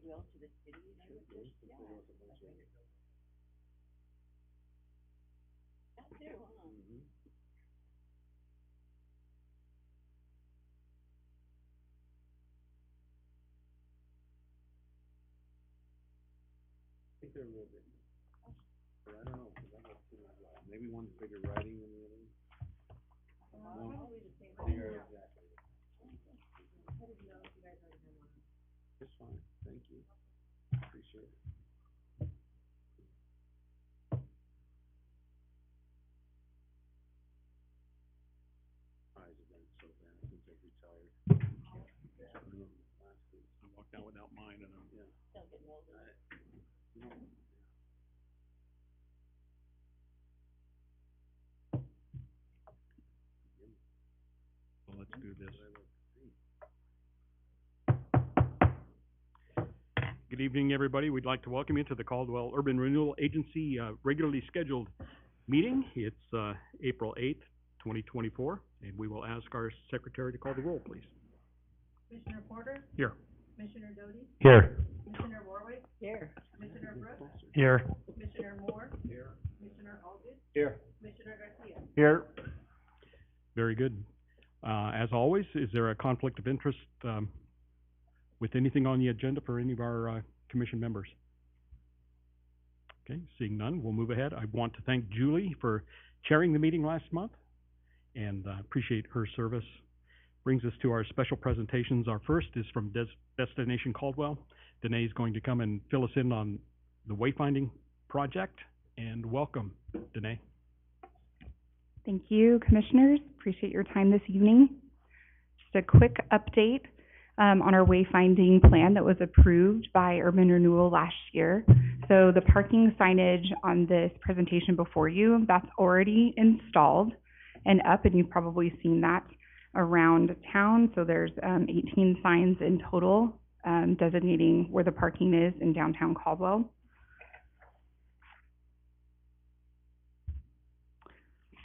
goodwill to the city. That too, huh? I think they're a little bit, but I don't know, because I don't see it well. Maybe one's bigger writing than the other. Probably the same. Bigger, exactly. It's fine, thank you. Appreciate it. Eyes have been so bad since I've retired. I walked out without mine and I'm, yeah. Don't get molded. Well, let's do this. Good evening, everybody. We'd like to welcome you to the Caldwell Urban Renewal Agency regularly scheduled meeting. It's April 8th, 2024, and we will ask our secretary to call the roll, please. Commissioner Porter? Here. Commissioner Doty? Here. Commissioner Warwick? Here. Commissioner Brooks? Here. Commissioner Moore? Here. Commissioner Aldridge? Here. Commissioner Garcia? Here. Very good. As always, is there a conflict of interest with anything on the agenda for any of our commission members? Okay, seeing none, we'll move ahead. I want to thank Julie for chairing the meeting last month and appreciate her service. Brings us to our special presentations. Our first is from Destination Caldwell. Danae is going to come and fill us in on the wayfinding project. And welcome, Danae. Thank you, commissioners. Appreciate your time this evening. Just a quick update on our wayfinding plan that was approved by Urban Renewal last year. So the parking signage on this presentation before you, that's already installed and up, and you've probably seen that around town. So there's 18 signs in total designating where the parking is in downtown Caldwell.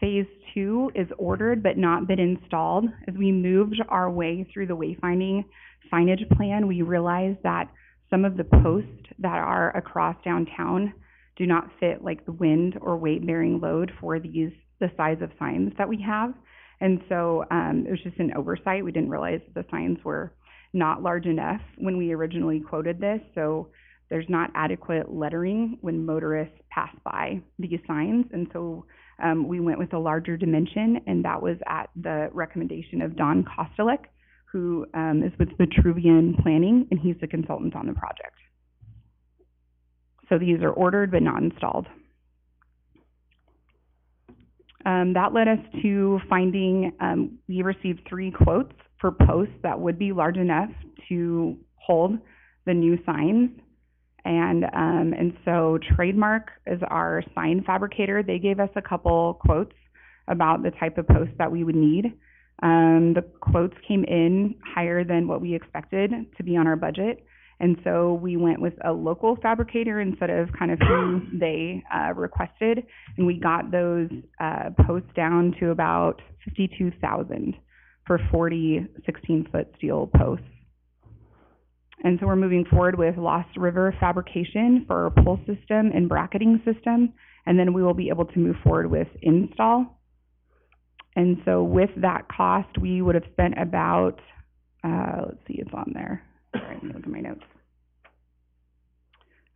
Phase 2 is ordered but not been installed. As we moved our way through the wayfinding signage plan, we realized that some of the posts that are across downtown do not fit like the wind or weight-bearing load for the size of signs that we have. And so it was just an oversight. We didn't realize that the signs were not large enough when we originally quoted this. So there's not adequate lettering when motorists pass by these signs. And so we went with a larger dimension, and that was at the recommendation of Don Kostelek, who is with Vitruvian Planning, and he's the consultant on the project. So these are ordered but not installed. That led us to finding, we received 3 quotes for posts that would be large enough to hold the new signs. And so Trademark is our sign fabricator. They gave us a couple quotes about the type of posts that we would need. The quotes came in higher than what we expected to be on our budget. And so we went with a local fabricator instead of kind of who they requested. And we got those posts down to about $52,000 for 40 16-foot steel posts. And so we're moving forward with Lost River fabrication for our pole system and bracketing system. And then we will be able to move forward with install. And so with that cost, we would have spent about, let's see, it's on there. Sorry, let me look at my notes.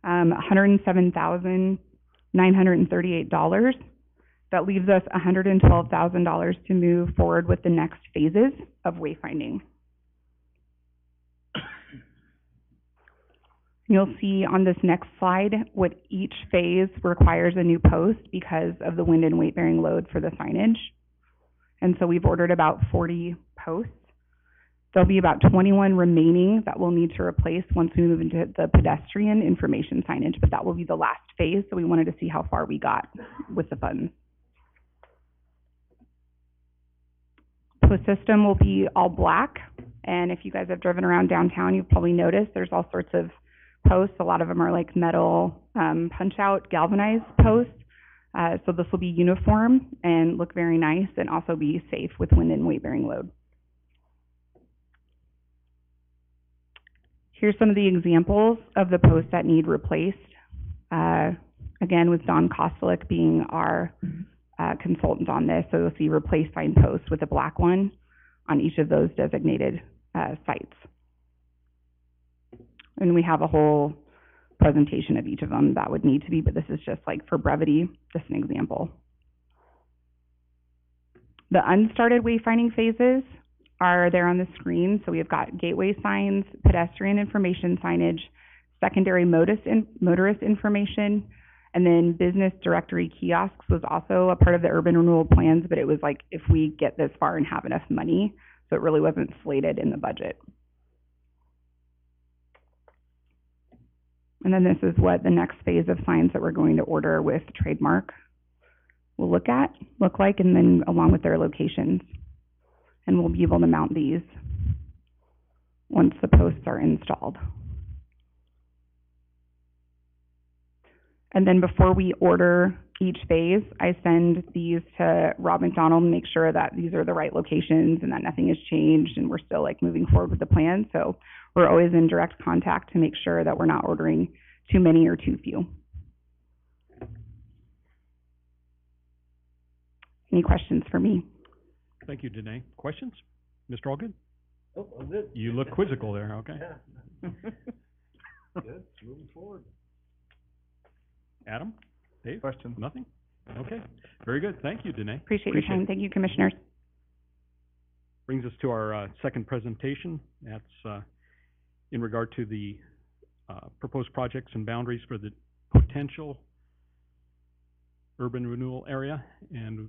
$107,938. That leaves us $112,000 to move forward with the next phases of wayfinding. You'll see on this next slide what each phase requires a new post because of the wind and weight-bearing load for the signage. And so we've ordered about 40 posts. There'll be about 21 remaining that we'll need to replace once we move into the pedestrian information signage, but that will be the last phase, so we wanted to see how far we got with the funds. Post system will be all black, and if you guys have driven around downtown, you've probably noticed there's all sorts of posts. A lot of them are like metal punch-out galvanized posts. So this will be uniform and look very nice and also be safe with wind and weight-bearing load. Here's some of the examples of the posts that need replaced. Again, with Don Kostelik being our consultant on this, so you'll see replace sign posts with a black one on each of those designated sites. And we have a whole presentation of each of them that would need to be, but this is just like for brevity, just an example. The unstarted wayfinding phases are there on the screen. So we've got gateway signs, pedestrian information signage, secondary motorist information, and then business directory kiosks was also a part of the urban renewal plans, but it was like if we get this far and have enough money, so it really wasn't slated in the budget. And then this is what the next phase of signs that we're going to order with trademark will look like, and then along with their locations. And we'll be able to mount these once the posts are installed. And then before we order each phase, I send these to Rob McDonald and make sure that these are the right locations and that nothing has changed and we're still like moving forward with the plan. So we're always in direct contact to make sure that we're not ordering too many or too few. Any questions for me? Thank you, Danae. Questions? Mr. Allgood? Oh, I'm good. You look quizzical there, okay. Yeah. Good, moving forward. Adam? Dave? Question? Nothing? Okay. Very good. Thank you, Danae. Appreciate your time. Thank you, commissioners. Brings us to our second presentation. That's in regard to the proposed projects and boundaries for the potential urban renewal area. And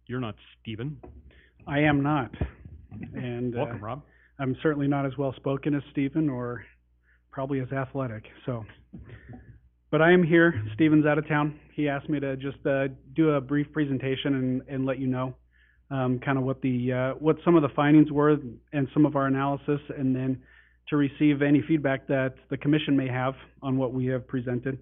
you're not Stephen. I am not. And Welcome, Rob. I'm certainly not as well spoken as Stephen or probably as athletic. So, but I am here. Stephen's out of town. He asked me to just do a brief presentation and let you know kind of what some of the findings were and some of our analysis, and then to receive any feedback that the commission may have on what we have presented.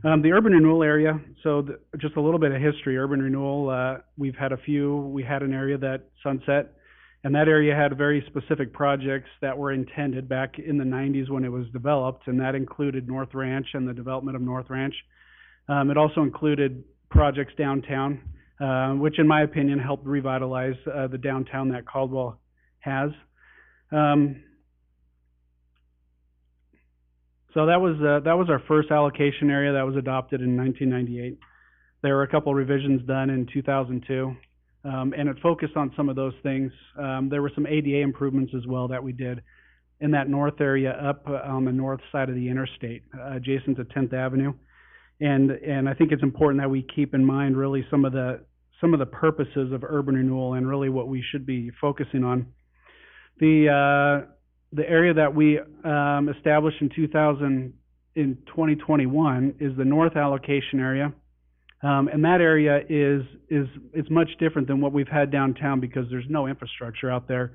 The urban renewal area, so just a little bit of history. Urban renewal, we had an area that sunset, and that area had very specific projects that were intended back in the 90s when it was developed, and that included North Ranch and the development of North Ranch. It also included projects downtown, which in my opinion helped revitalize the downtown that Caldwell has. So that was our first allocation area that was adopted in 1998. There were a couple revisions done in 2002, and it focused on some of those things. There were some ADA improvements as well that we did in that north area up on the north side of the interstate, adjacent to 10th Avenue. And I think it's important that we keep in mind really some of the purposes of urban renewal and really what we should be focusing on. The area that we established in 2021 is the north allocation area, and that area is much different than what we've had downtown because there's no infrastructure out there,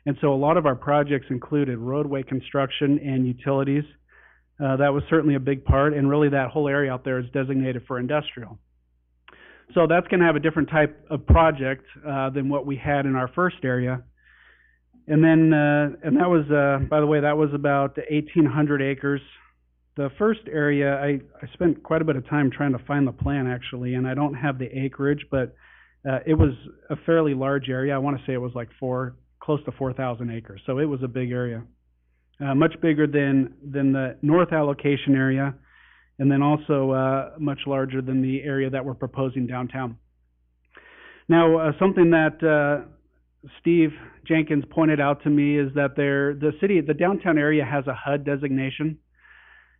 and so a lot of our projects included roadway construction and utilities. That was certainly a big part, and really that whole area out there is designated for industrial. So that's going to have a different type of project than what we had in our first area. And then, and that was, by the way, that was about 1,800 acres. The first area, I spent quite a bit of time trying to find the plan actually, and I don't have the acreage, but it was a fairly large area. I want to say it was like close to 4,000 acres. So it was a big area, much bigger than the north allocation area, and then also much larger than the area that we're proposing downtown. Now, something that Steve Jenkins pointed out to me is that the downtown area has a HUD designation.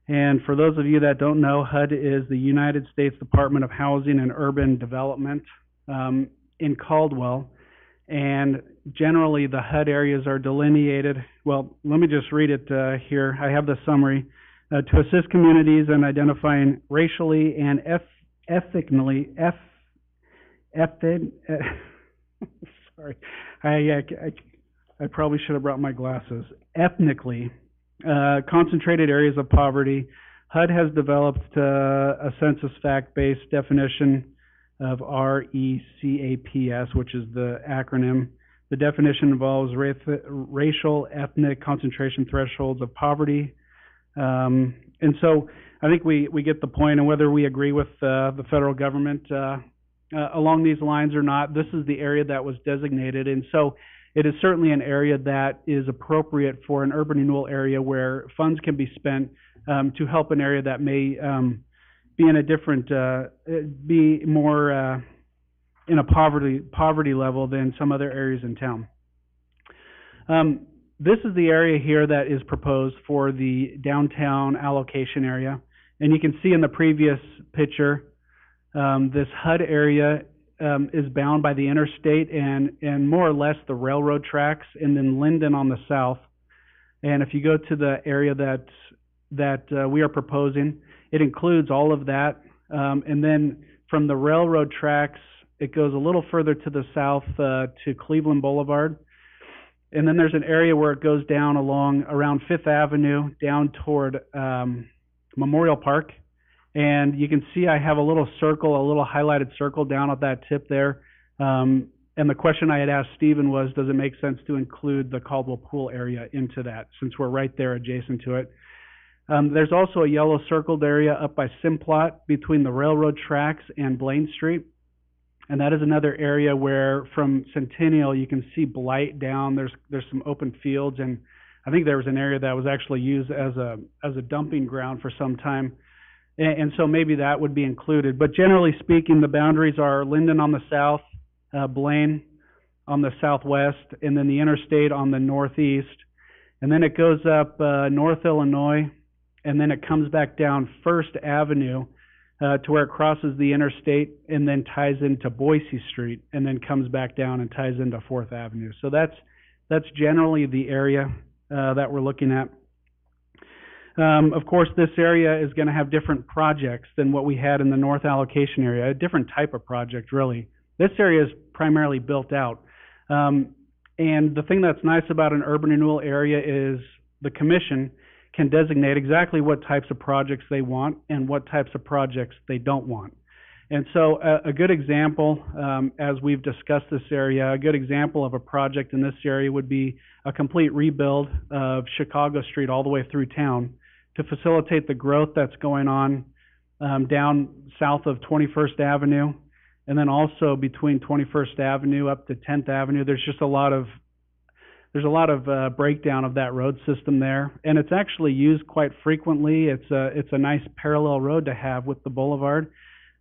And for those of you that don't know, HUD is the United States Department of Housing and Urban Development in Caldwell. And generally the HUD areas are delineated. Well, let me just read it here. I have the summary. To assist communities in identifying racially and ethnically, sorry, I probably should have brought my glasses. Ethnically concentrated areas of poverty. HUD has developed a census fact-based definition of RECAPS, which is the acronym The definition involves racial, ethnic concentration thresholds of poverty. And so I think we get the point, and whether we agree with the federal government along these lines or not, this is the area that was designated. And so it is certainly an area that is appropriate for an urban renewal area where funds can be spent to help an area that may be in a different, be more in a poverty level than some other areas in town. This is the area here that is proposed for the downtown allocation area. And you can see in the previous picture, this HUD area is bound by the interstate and more or less the railroad tracks, and then Linden on the south. And if you go to the area that we are proposing, it includes all of that. And then from the railroad tracks, it goes a little further to the south to Cleveland Boulevard. And then there's an area where it goes down around Fifth Avenue down toward Memorial Park. And you can see I have a little highlighted circle down at that tip there. And the question I had asked Stephen was, does it make sense to include the Caldwell Pool area into that, since we're right there adjacent to it? There's also a yellow circled area up by Simplot between the railroad tracks and Blaine Street. And that is another area where from Centennial you can see blight down. There's some open fields, and I think there was an area that was actually used as a dumping ground for some time. And so maybe that would be included. But generally speaking, the boundaries are Linden on the south, Blaine on the southwest, and then the interstate on the northeast. And then it goes up North Illinois, and then it comes back down First Avenue to where it crosses the interstate and then ties into Boise Street, and then comes back down and ties into Fourth Avenue. So that's generally the area that we're looking at. Of course, this area is going to have different projects than what we had in the North Allocation area, a different type of project, really. This area is primarily built out. And the thing that's nice about an urban renewal area is the commission can designate exactly what types of projects they want and what types of projects they don't want. And so a good example, as we've discussed this area, a good example of a project in this area would be a complete rebuild of Chicago Street all the way through town to facilitate the growth that's going on down south of 21st Avenue, and then also between 21st Avenue up to 10th Avenue. There's a lot of breakdown of that road system there, and it's actually used quite frequently. It's a nice parallel road to have with the boulevard,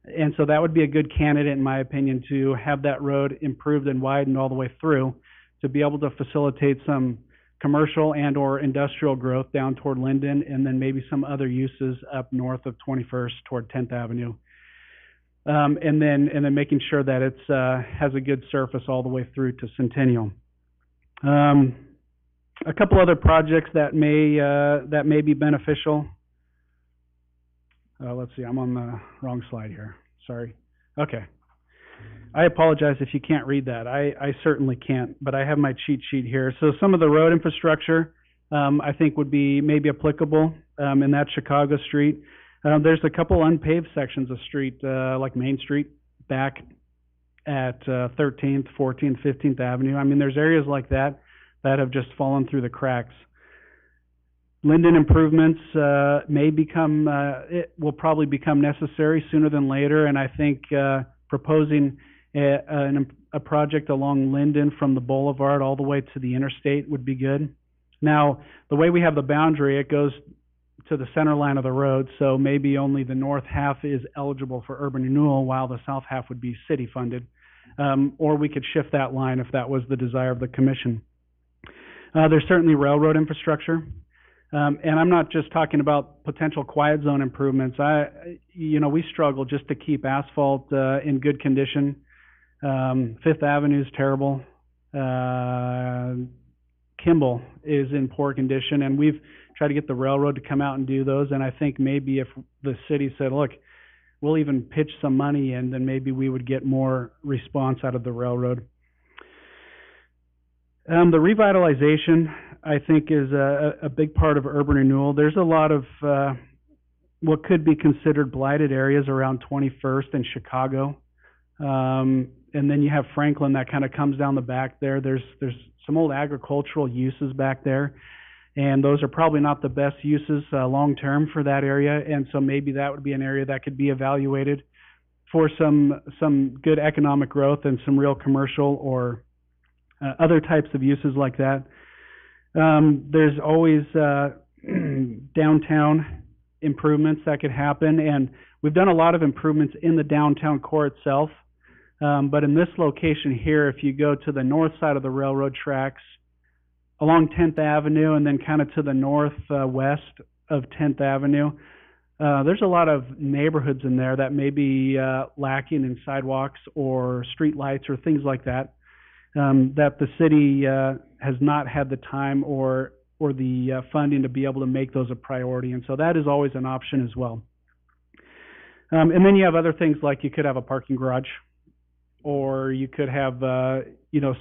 and so that would be a good candidate, in my opinion, to have that road improved and widened all the way through to be able to facilitate some commercial and or industrial growth down toward Linden, and then maybe some other uses up north of 21st toward 10th Avenue. And then making sure that it's has a good surface all the way through to Centennial. A couple other projects that may be beneficial. Let's see, I'm on the wrong slide here. Sorry. Okay. I apologize if you can't read that. I certainly can't, but I have my cheat sheet here. So some of the road infrastructure I think would be maybe applicable in that Chicago street. There's a couple unpaved sections of street, like Main Street, back at 13th, 14th, 15th Avenue. I mean, there's areas like that that have just fallen through the cracks. Linden improvements will probably become necessary sooner than later, and I think proposing a project along Linden from the boulevard all the way to the interstate would be good. Now, the way we have the boundary, it goes to the center line of the road, so maybe only the north half is eligible for urban renewal while the south half would be city funded. Or we could shift that line if that was the desire of the commission. There's certainly railroad infrastructure. And I'm not just talking about potential quiet zone improvements. We struggle just to keep asphalt in good condition. Fifth Avenue is terrible. Kimball is in poor condition, and we've tried to get the railroad to come out and do those. And I think maybe if the city said, look, we'll even pitch some money in, then maybe we would get more response out of the railroad. The revitalization, I think, is a big part of urban renewal. There's a lot of what could be considered blighted areas around 21st and Chicago. and then you have Franklin that kind of comes down the back there. There's some old agricultural uses back there, and those are probably not the best uses long term for that area. And so maybe that would be an area that could be evaluated for some good economic growth and some real commercial or other types of uses like that. There's always downtown improvements that could happen, and we've done a lot of improvements in the downtown core itself. But in this location here, if you go to the north side of the railroad tracks, along 10th Avenue, and then kind of to the northwest of 10th Avenue, there's a lot of neighborhoods in there that may be lacking in sidewalks or street lights or things like that, that the city has not had the time or the funding to be able to make those a priority. And so that is always an option as well. And then you have other things like you could have a parking garage, or you could have,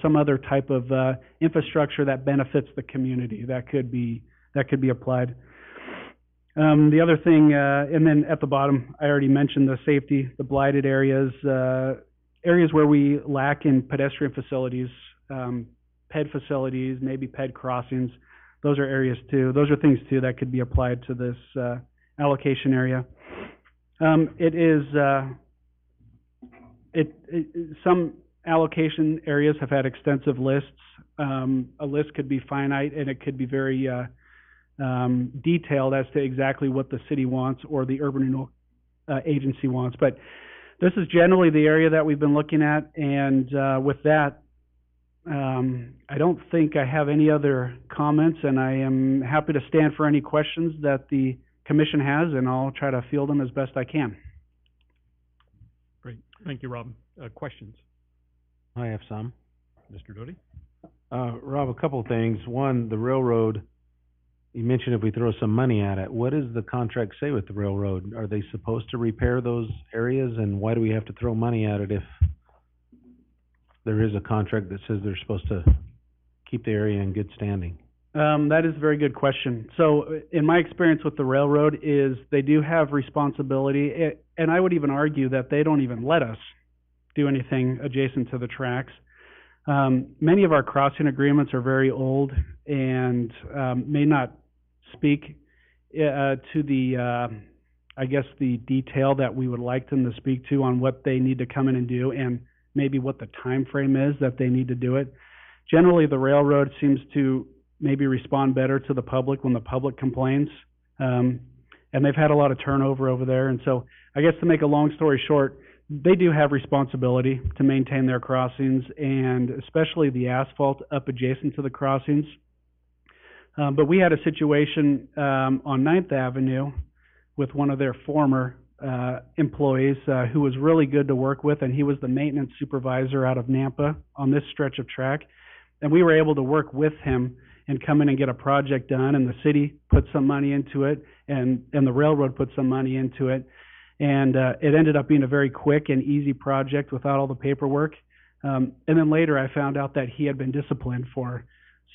some other type of infrastructure that benefits the community that could be applied. The other thing, and then at the bottom, I already mentioned the safety, the blighted areas, areas where we lack in pedestrian facilities, ped facilities, maybe ped crossings. Those are areas too. Those are things too that could be applied to this allocation area. Some allocation areas have had extensive lists. A list could be finite, and it could be very detailed as to exactly what the city wants or the urban renewal agency wants. But this is generally the area that we've been looking at, and with that, I don't think I have any other comments, and I am happy to stand for any questions that the commission has, and I'll try to field them as best I can. Great. Thank you, Rob. Questions? I have some. Mr. Doty? Rob, a couple of things. One, the railroad, you mentioned if we throw some money at it, what does the contract say with the railroad? Are they supposed to repair those areas, and why do we have to throw money at it if there is a contract that says they're supposed to keep the area in good standing? That is a very good question. So in my experience with the railroad is they do have responsibility, and I would even argue that they don't even let us do anything adjacent to the tracks. Many of our crossing agreements are very old and may not speak to the, I guess, the detail that we would like them to speak to on what they need to come in and do, and maybe what the time frame is that they need to do it. Generally, the railroad seems to maybe respond better to the public when the public complains, and they've had a lot of turnover over there. And so I guess to make a long story short, they do have responsibility to maintain their crossings, and especially the asphalt up adjacent to the crossings. But we had a situation on 9th Avenue with one of their former employees who was really good to work with, and he was the maintenance supervisor out of Nampa on this stretch of track. And we were able to work with him and come in and get a project done, and the city put some money into it, and the railroad put some money into it. And it ended up being a very quick and easy project without all the paperwork. And then later I found out that he had been disciplined for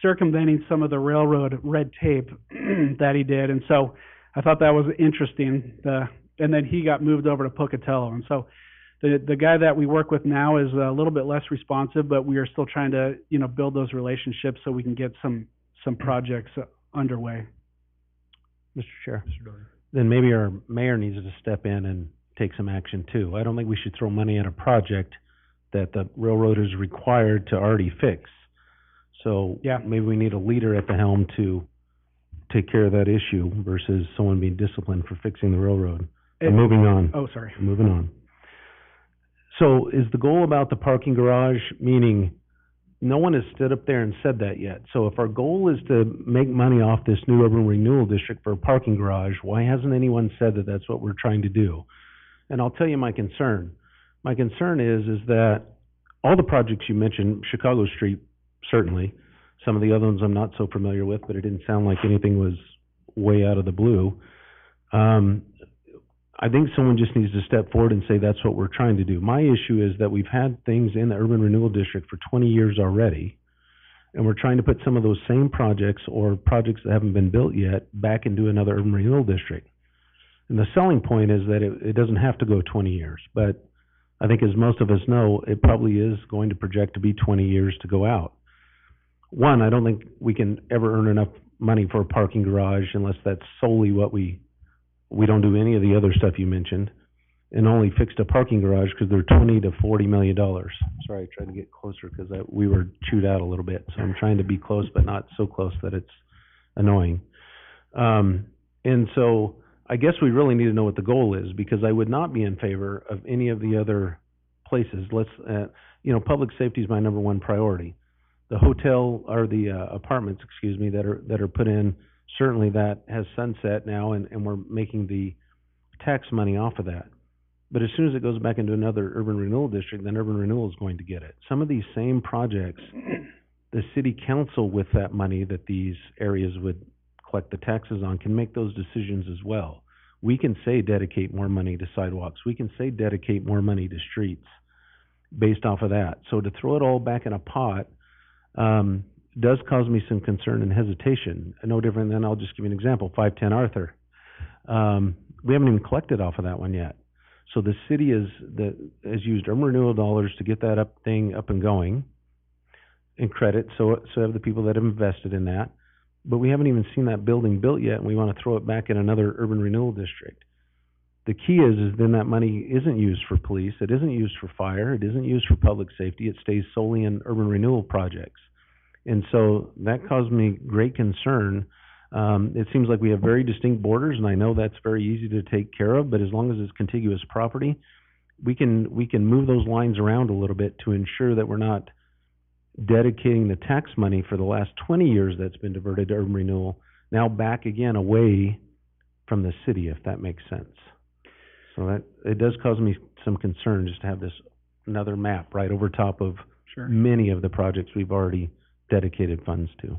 circumventing some of the railroad red tape that he did. And so I thought that was interesting. And then he got moved over to Pocatello. And so the guy that we work with now is a little bit less responsive, but we are still trying to, build those relationships so we can get some projects underway. Mr. Chair. Mr. Doty? Then maybe our mayor needs to step in and take some action too. I don't think we should throw money at a project that the railroad is required to already fix. So yeah, maybe we need a leader at the helm to take care of that issue versus someone being disciplined for fixing the railroad. Moving on. Oh, sorry. Moving on. So is the goal about the parking garage, meaning no one has stood up there and said that yet. So if our goal is to make money off this new urban renewal district for a parking garage, why hasn't anyone said that that's what we're trying to do? And I'll tell you my concern. My concern is that all the projects you mentioned, Chicago Street, certainly. Some of the other ones I'm not so familiar with, but it didn't sound like anything was way out of the blue. I think someone just needs to step forward and say that's what we're trying to do. My issue is that we've had things in the urban renewal district for 20 years already, and we're trying to put some of those same projects or projects that haven't been built yet back into another urban renewal district. And the selling point is that it doesn't have to go 20 years, but I think as most of us know, it probably is going to project to be 20 years to go out. One, I don't think we can ever earn enough money for a parking garage unless that's solely what we don't do any of the other stuff you mentioned, and only fixed a parking garage because they're $20 to $40 million. Sorry, I tried to get closer because we were chewed out a little bit, so I'm trying to be close, but not so close that it's annoying. And so I guess we really need to know what the goal is, because I would not be in favor of any of the other places. Public safety is my number one priority. The hotel or the apartments, that are put in, certainly that has sunset now, and we're making the tax money off of that. But as soon as it goes back into another urban renewal district, then urban renewal is going to get it. Some of these same projects, the city council with that money that these areas would collect the taxes on can make those decisions as well. We can say dedicate more money to sidewalks. We can say dedicate more money to streets based off of that. So to throw it all back in a pot does cause me some concern and hesitation. No different than, I'll just give you an example, 510 Arthur. We haven't even collected off of that one yet. So the city has used urban renewal dollars to get that up and going, and credit, so have the people that have invested in that. But we haven't even seen that building built yet, and we want to throw it back in another urban renewal district. The key is then that money isn't used for police, it isn't used for fire, it isn't used for public safety, it stays solely in urban renewal projects. And so that caused me great concern. It seems like we have very distinct borders, and I know that's very easy to take care of, but as long as it's contiguous property, we can move those lines around a little bit to ensure that we're not dedicating the tax money for the last 20 years that's been diverted to urban renewal now back again away from the city, if that makes sense. So that it does cause me some concern just to have this another map right over top of many of the projects we've already dedicated funds to.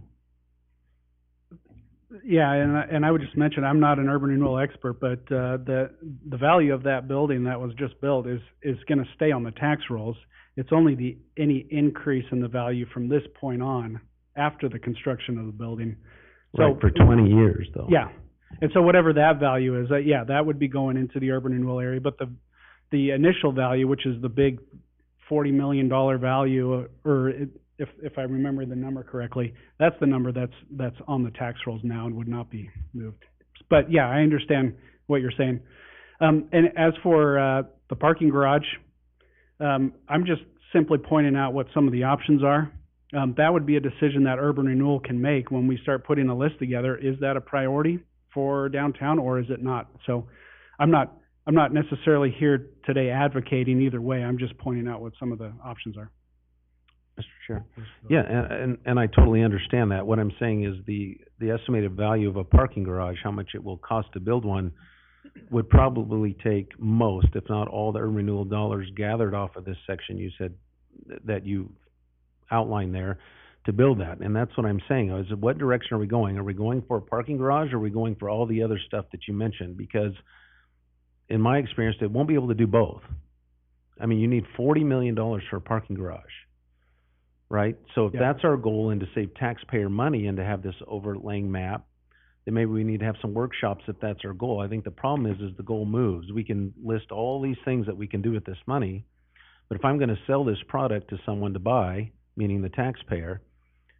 Yeah, and I would just mention, I'm not an urban renewal expert, but the value of that building that was just built is going to stay on the tax rolls. It's only any increase in the value from this point on after the construction of the building. So, right, for 20 years though. Yeah, and so whatever that value is, that would be going into the urban renewal area. But the initial value, which is the big $40 million value, if I remember the number correctly, that's the number that's on the tax rolls now and would not be moved. But yeah, I understand what you're saying. And as for the parking garage, I'm just simply pointing out what some of the options are. That would be a decision that urban renewal can make when we start putting a list together. Is that a priority for downtown, or is it not? So I'm not necessarily here today advocating either way. I'm just pointing out what some of the options are. Mr. Chair. Yeah, and I totally understand that. What I'm saying is the estimated value of a parking garage, how much it will cost to build one, would probably take most, if not all, the urban renewal dollars gathered off of this section you said that you outlined there to build that. And that's what I'm saying. Is what direction are we going? Are we going for a parking garage, or are we going for all the other stuff that you mentioned? Because in my experience, it won't be able to do both. I mean, you need $40 million for a parking garage, right? So if that's our goal, and to save taxpayer money and to have this overlaying map, then maybe we need to have some workshops if that's our goal. I think the problem is the goal moves. We can list all these things that we can do with this money, but if I'm going to sell this product to someone to buy, meaning the taxpayer,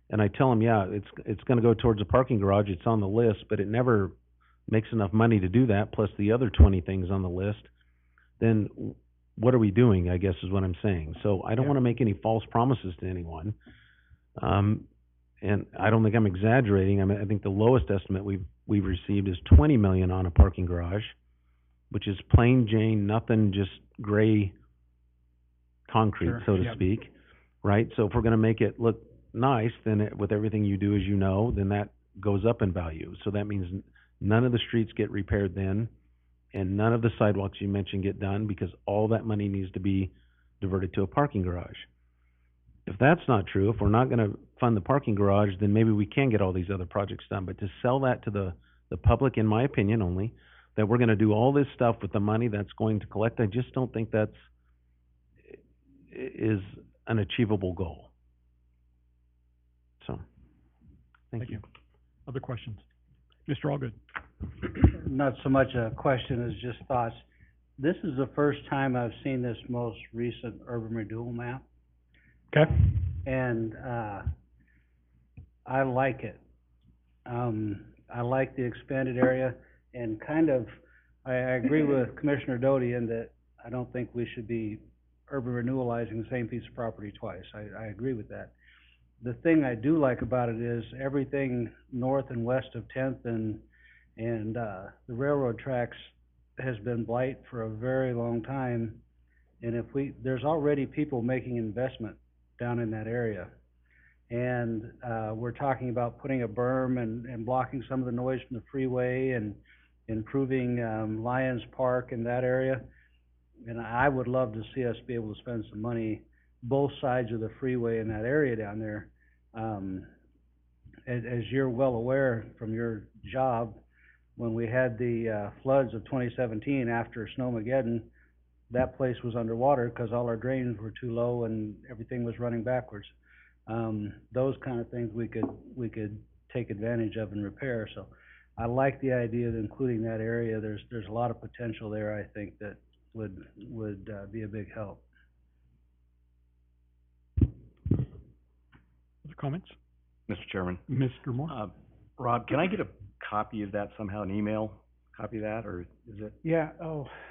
and I tell them, it's going to go towards a parking garage, it's on the list, but it never makes enough money to do that, plus the other 20 things on the list, then what are we doing, I guess is what I'm saying. So I don't want to make any false promises to anyone. And I don't think I'm exaggerating. I mean, I think the lowest estimate we've received is $20 million on a parking garage, which is plain Jane, nothing, just gray concrete, so to speak, right? So if we're going to make it look nice, then with everything you do, as you know, then that goes up in value. So that means none of the streets get repaired then, and none of the sidewalks you mentioned get done, because all that money needs to be diverted to a parking garage. If that's not true, if we're not going to fund the parking garage, then maybe we can get all these other projects done. But to sell that to the public, in my opinion only, that we're going to do all this stuff with the money that's going to collect, I just don't think is an achievable goal. So, thank you. Other questions? Mr. Allgood. Not so much a question as just thoughts. this is the first time I've seen this most recent urban renewal map, Okay. and, I like it. I like the expanded area, and kind of, I agree with Commissioner Doty in that I don't think we should be urban renewalizing the same piece of property twice. I agree with that. The thing I do like about it is everything north and west of Tenth and the railroad tracks has been blight for a very long time. And there's already people making investment down in that area. And, we're talking about putting a berm and blocking some of the noise from the freeway and improving, Lions Park in that area. And I would love to see us be able to spend some money both sides of the freeway in that area down there. As you're well aware from your job, when we had the, floods of 2017 after Snowmageddon, that place was underwater because all our drains were too low and everything was running backwards. Those kind of things we could take advantage of and repair. So I like the idea of including that area. There's a lot of potential there, I think, that would be a big help. Other comments? Mr. Chairman, Mr. Moore? Rob, can I get a copy of that somehow, an email copy of that, or is it? Yeah,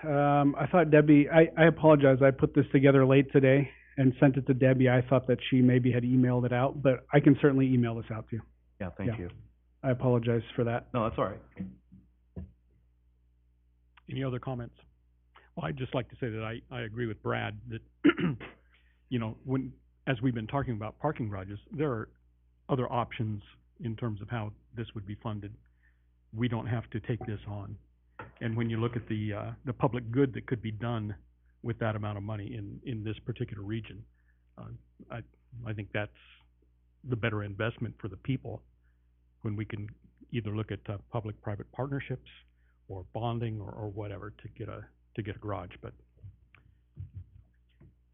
I thought Debbie, I apologize, I put this together late today and sent it to Debbie. I thought that she maybe had emailed it out, but I can certainly email this out to you. Yeah, thank you. I apologize for that. No, that's all right. Any other comments? Well, I'd just like to say that I agree with Brad that, you know, as we've been talking about parking garages, there are other options in terms of how this would be funded. We don't have to take this on. And when you look at the public good that could be done with that amount of money in this particular region, I think that's the better investment for the people when we can either look at public-private partnerships or bonding or whatever to get a garage. But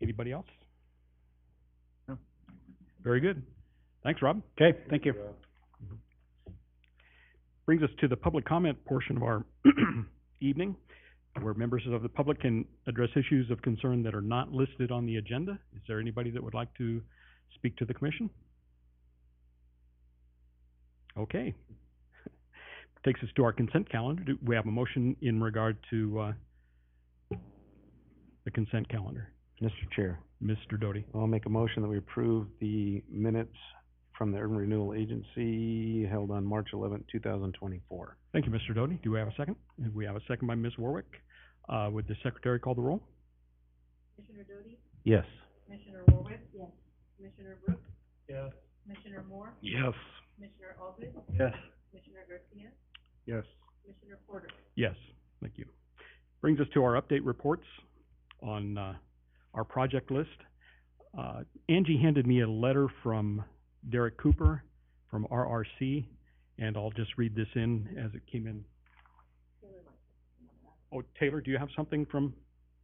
anybody else? No. Very good. Thanks, Rob. Okay, thank you. Brings us to the public comment portion of our evening, where members of the public can address issues of concern that are not listed on the agenda. Is there anybody that would like to speak to the commission? Okay. Takes us to our consent calendar. Do we have a motion in regard to the consent calendar? Mr. Chair, Mr. Doty. I'll make a motion that we approve the minutes from the Urban Renewal Agency held on March 11th, 2024. Thank you, Mr. Doty. Do we have a second? We have a second by Ms. Warwick. Would the secretary call the roll? Commissioner Doty? Yes. Commissioner Warwick? Yes. Commissioner Brooks? Yes. Commissioner Moore? Yes. Commissioner Aldred? Yes. Commissioner Garcia? Yes. Commissioner Porter? Yes, thank you. Brings us to our update reports on our project list. Angie handed me a letter from Derek Cooper from RRC, and I'll just read this in as it came in. Oh, Taylor, do you have something from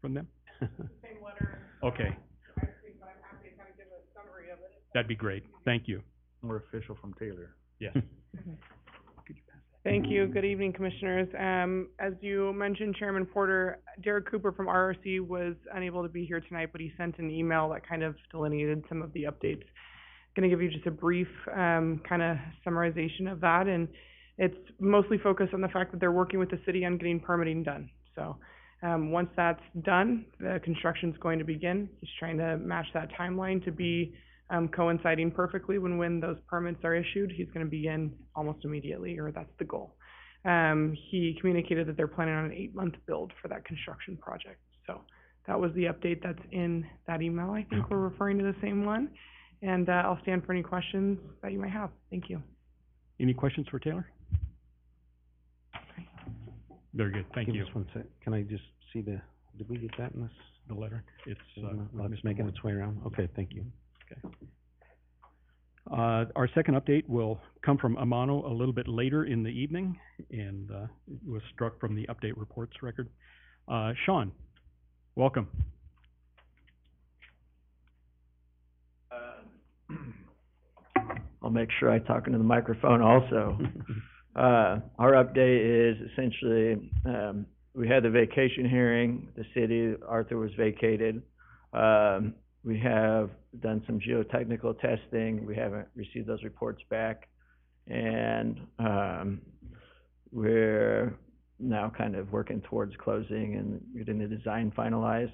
them? Same letter. Okay, But I'm happy to kind of give a summary of it. that'd be great. Thank you. More official from Taylor. Yes. Thank you. Good evening, Commissioners. As you mentioned, Chairman Porter, Derek Cooper from RRC was unable to be here tonight, but he sent an email that kind of delineated some of the updates. Going to give you just a brief kind of summarization of that, and it's mostly focused on the fact that they're working with the city on getting permitting done. So once that's done, the construction's going to begin. He's trying to match that timeline to be coinciding perfectly when those permits are issued. He's going to begin almost immediately, or that's the goal. He communicated that they're planning on an 8-month build for that construction project. So that was the update that's in that email. I think we're referring to the same one. And I'll stand for any questions that you might have. Thank you. Any questions for Taylor? Very good, thank Give you. us one sec. Can I just see did we get that in this? The letter, it's, It's making its way around. Okay, thank you. Okay. Our second update will come from Amano a little bit later in the evening, and it was struck from the update reports record. Sean, welcome. I'll make sure I talk into the microphone also. Our update is essentially we had the vacation hearing, the city, Arthur was vacated. We have done some geotechnical testing, we haven't received those reports back. And, we're now kind of working towards closing and getting the design finalized.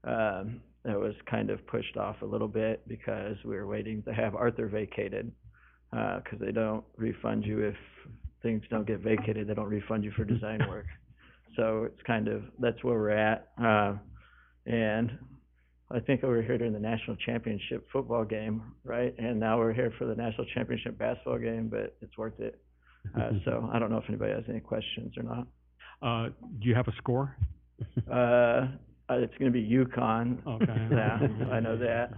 That was kind of pushed off a little bit because we were waiting to have Arthur vacated. 'Cause they don't refund you if things don't get vacated, they don't refund you for design work. So it's kind of, that's where we're at. And I think we were here during the national championship football game, right? And now we're here for the national championship basketball game, but it's worth it. So I don't know if anybody has any questions or not. Do you have a score? It's gonna be UConn. Okay. Yeah, I know that.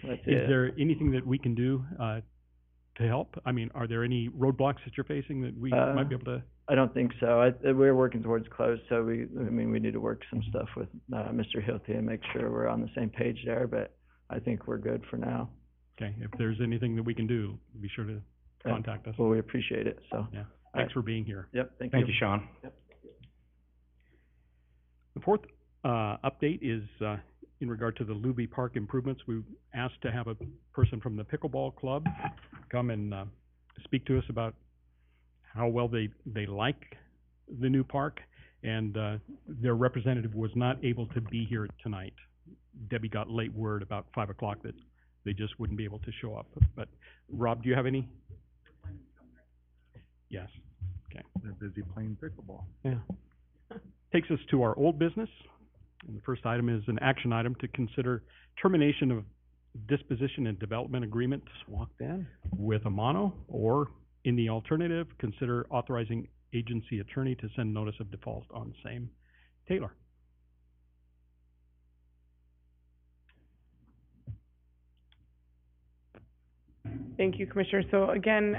That's it. Is there anything that we can do, to help? I mean, are there any roadblocks that you're facing that we might be able to? I don't think so. We're working towards close, so we need to work some stuff with, Mr. Hilty and make sure we're on the same page there, but I think we're good for now. Okay, if there's anything that we can do, be sure to contact us. Well, we appreciate it, so. Yeah, thanks for being here. Yep, thank you. Thank you, Sean. Yep. The fourth, update is, in regard to the Luby Park improvements. We asked to have a person from the pickleball club come and, speak to us about how well they like the new park, and their representative was not able to be here tonight. Debbie got late word about 5 o'clock that they just wouldn't be able to show up. But Rob, do you have any? Yes. Okay. They're busy playing pickleball. Yeah. Takes us to our old business. And the first item is an action item to consider termination of disposition and development agreement Walked in. with Amano, or in the alternative, consider authorizing agency attorney to send notice of default on same. Taylor. Thank you, Commissioner. So again,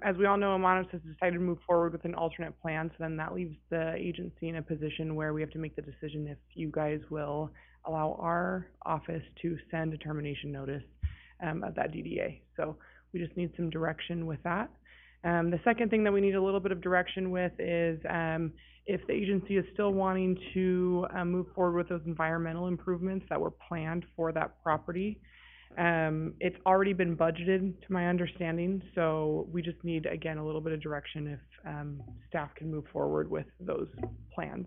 as we all know, Amanos has decided to move forward with an alternate plan, so then that leaves the agency in a position where we have to make the decision if you guys will allow our office to send a termination notice of that DDA. So we just need some direction with that. The second thing that we need a little bit of direction with is if the agency is still wanting to move forward with those environmental improvements that were planned for that property. It's already been budgeted, to my understanding, so we just need, again, a little bit of direction if staff can move forward with those plans.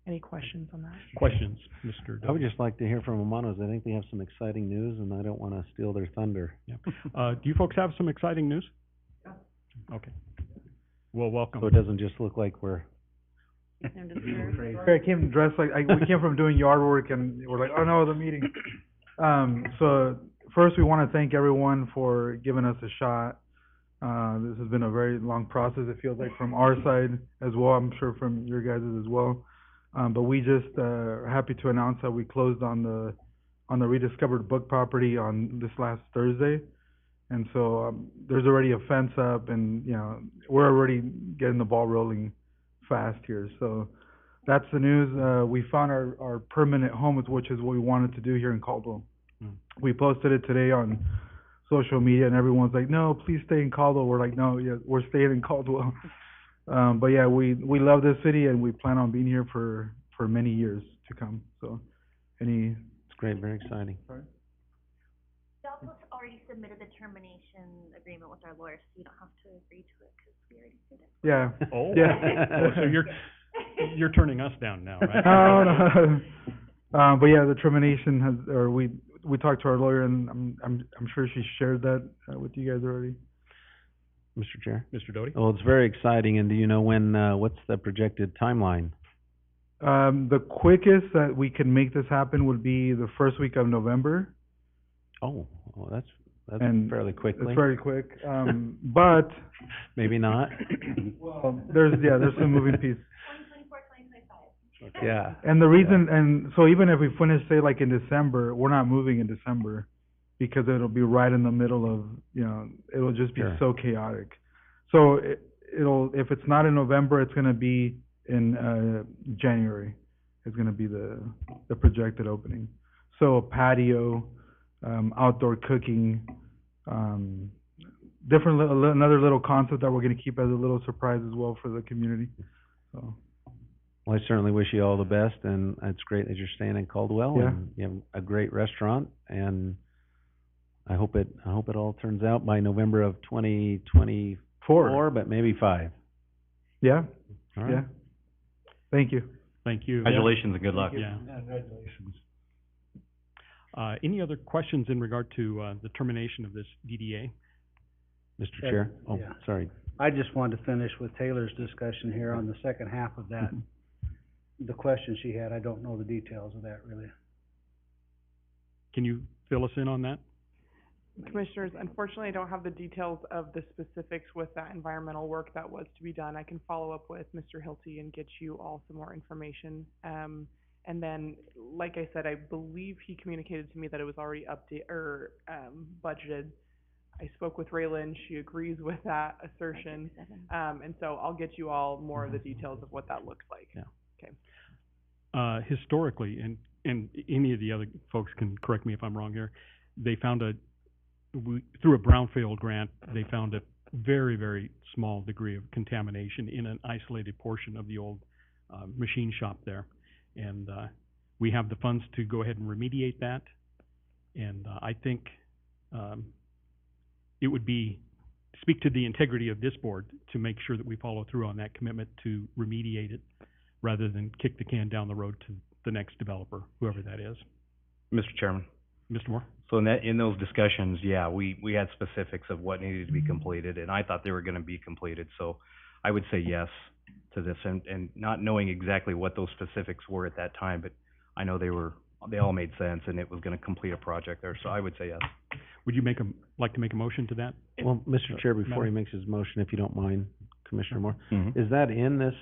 Any questions on that? Questions, Mr. I would just like to hear from Amanos. I think they have some exciting news, and I don't want to steal their thunder. Yeah. Do you folks have some exciting news? Yeah. Okay. Well, welcome. So it doesn't just look like we're... I came dressed like, we came from doing yard work, and we're like, oh no, the meeting. So first we want to thank everyone for giving us a shot. This has been a very long process, it feels like, from our side as well, I'm sure from your guys' as well. But we just are happy to announce that we closed on the rediscovered book property on this last Thursday. And so there's already a fence up, and you know, we're already getting the ball rolling fast here. So that's the news. We found our permanent home, which is what we wanted to do here in Caldwell. We posted it today on social media, and everyone's like, no, please stay in Caldwell. We're like, no, yeah, we're staying in Caldwell. But yeah, we love this city, and we plan on being here for many years to come. So it's great, very exciting. Sorry? We also already submitted the termination agreement with our lawyers, so you don't have to agree to it, because we already did it. Yeah. Oh. Yeah. Oh, so you're turning us down now, right? No. But yeah, the termination has, or we talked to our lawyer, and I'm sure she shared that with you guys already. Mr. Chair? Mr. Doty? Well, it's very exciting, and do you know when, what's the projected timeline? The quickest that we can make this happen would be the first week of November. Oh, well, that's And fairly quickly. It's very quick, but maybe not. Well, there's some moving pieces. 2024, 2025. Yeah. And the reason, and so even if we finish, say, like in December, we're not moving in December because it'll be right in the middle of, you know, it'll just be so chaotic. So it'll, if it's not in November, it's gonna be in January. It's gonna be the projected opening. So a patio, outdoor cooking, another little concept that we're gonna keep as a little surprise as well for the community. So, Well, I certainly wish you all the best, and it's great that you're staying in Caldwell, Yeah. and you have a great restaurant, and I hope it all turns out by November of 2024, but maybe 5. Yeah, All right. yeah. Thank you. Thank you. Congratulations and good luck. Yeah. Congratulations. Any other questions in regard to, the termination of this DDA? Mr. Yeah, Chair? Oh, yeah. sorry. I just wanted to finish with Taylor's discussion here on the second half of that. The question she had, I don't know the details of that really. Can you fill us in on that? Commissioners, unfortunately, I don't have the details of the specifics with that environmental work that was to be done. I can follow up with Mr. Hilty and get you all some more information. And then, like I said, I believe he communicated to me that it was already budgeted. I spoke with Raylan, she agrees with that assertion. And so I'll get you all more of the details of what that looks like. Yeah. Okay. Historically, and any of the other folks can correct me if I'm wrong here, they found through a brownfield grant, they found a very, very small degree of contamination in an isolated portion of the old machine shop there. And we have the funds to go ahead and remediate that. And I think it would speak to the integrity of this board to make sure that we follow through on that commitment to remediate it rather than kick the can down the road to the next developer, whoever that is. Mr. Chairman. Mr. Moore? So in those discussions, yeah, we had specifics of what needed to be completed, and I thought they were gonna be completed, so I would say yes to this, and not knowing exactly what those specifics were at that time, but I know they all made sense, and it was gonna complete a project there, so I would say yes. Would you like to make a motion to that? Well, Mr. Chair, before Madam? he makes his motion, if you don't mind, Commissioner Moore, Mhm. is that in this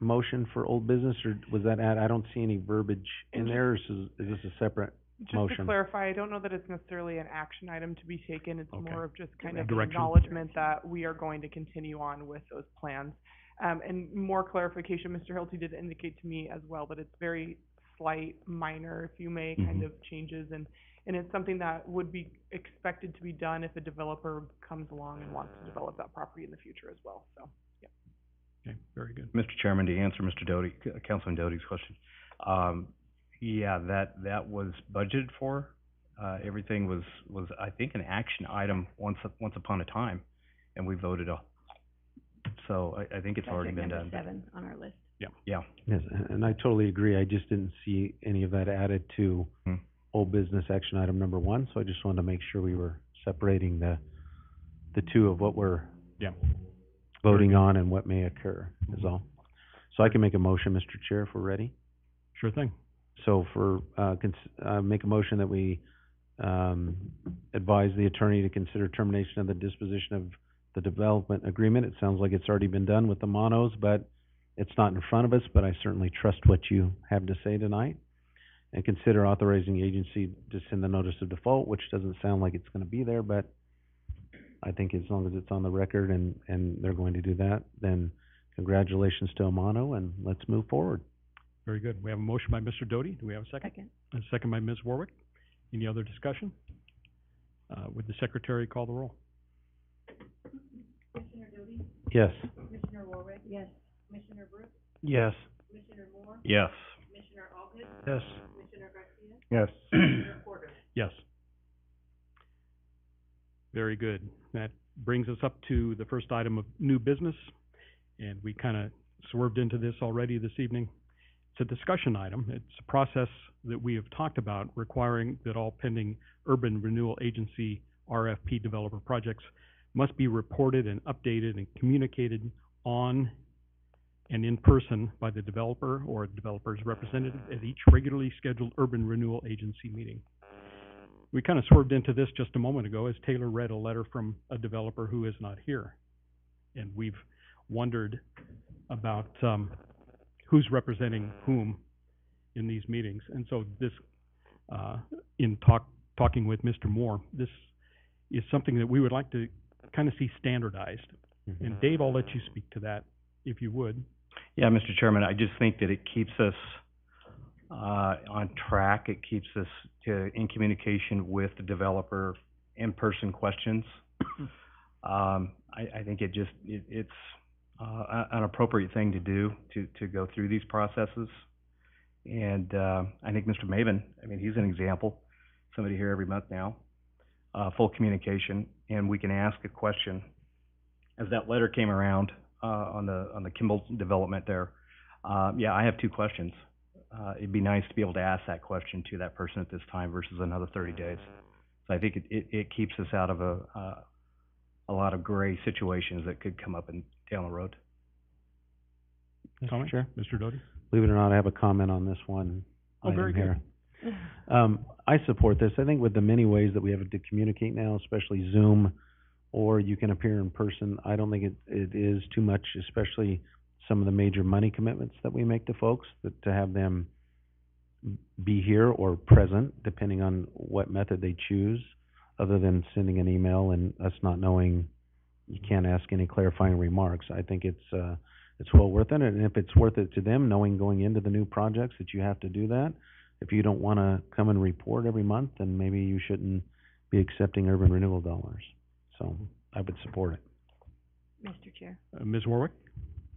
motion for old business, or was that I don't see any verbiage in there, or is this a separate Just motion? to clarify, I don't know that it's necessarily an action item to be taken. It's Okay. more of just kind of an Direction. acknowledgement that we are going to continue on with those plans. And more clarification, Mr. Hilty did indicate to me as well that it's very slight, minor, if you may, kind of changes. And it's something that would be expected to be done if a developer comes along and wants to develop that property in the future as well, so, yeah. Okay, very good. Mr. Chairman, to answer Mr. Doty, Councilman Doty's question, yeah, that was budgeted for. Everything was I think an action item once upon a time, and we voted on. So I think it's already been done. Budget number 7 on our list. Yeah. Yes, and I totally agree. I just didn't see any of that added to old business action item number 1, so I just wanted to make sure we were separating the two of what we're voting on and what may occur, is all. So I can make a motion, Mr. Chair, if we're ready. Sure thing. So make a motion that we, advise the attorney to consider termination of the disposition of the development agreement. It sounds like it's already been done with the Monos, but it's not in front of us, but I certainly trust what you have to say tonight. And consider authorizing the agency to send the notice of default, which doesn't sound like it's gonna be there, but I think as long as it's on the record and they're going to do that, then congratulations to Amano, and let's move forward. Very good. We have a motion by Mr. Doty. Do we have a second? Second. A second by Ms. Warwick. Any other discussion? Would the secretary call the roll? Commissioner Doty? Yes. Commissioner Warwick? Yes. Commissioner Brooks? Yes. Commissioner Moore? Yes. Commissioner Algut? Yes. Commissioner Garcia? Yes. Commissioner Porter? Yes. Very good. That brings us up to the first item of new business, and we kind of swerved into this already this evening. It's a discussion item. It's a process that we have talked about requiring that all pending urban renewal agency RFP developer projects must be reported and updated and communicated on and in person by the developer or developer's representative at each regularly scheduled urban renewal agency meeting. We kind of swerved into this just a moment ago as Taylor read a letter from a developer who is not here. And we've wondered about who's representing whom in these meetings. And so this, in talking with Mr. Moore, this is something that we would like to kind of see standardized. And Dave, I'll let you speak to that, if you would. Yeah, Mr. Chairman, I just think that it keeps us on track. It keeps us in communication with the developer, in-person questions. I think it's an appropriate thing to do to go through these processes. And, I think Mr. Maven, I mean, he's an example, somebody here every month now, full communication, and we can ask a question. As that letter came around, on the Kimball development there, yeah, I have two questions. It'd be nice to be able to ask that question to that person at this time versus another 30 days. So I think it keeps us out of a lot of gray situations that could come up down the road. Comment? Sure. Mr. Doty? Believe it or not, I have a comment on this one Oh, very item good. here. I support this. I think with the many ways that we have to communicate now, especially Zoom, or you can appear in person, I don't think it is too much, especially some of the major money commitments that we make to folks, that to have them be here or present, depending on what method they choose, other than sending an email and us not knowing, you can't ask any clarifying remarks. I think it's well worth it, and if it's worth it to them, knowing going into the new projects that you have to do that, if you don't want to come and report every month, then maybe you shouldn't be accepting urban renewal dollars. So I would support it. Mr. Chair, Ms. Warwick?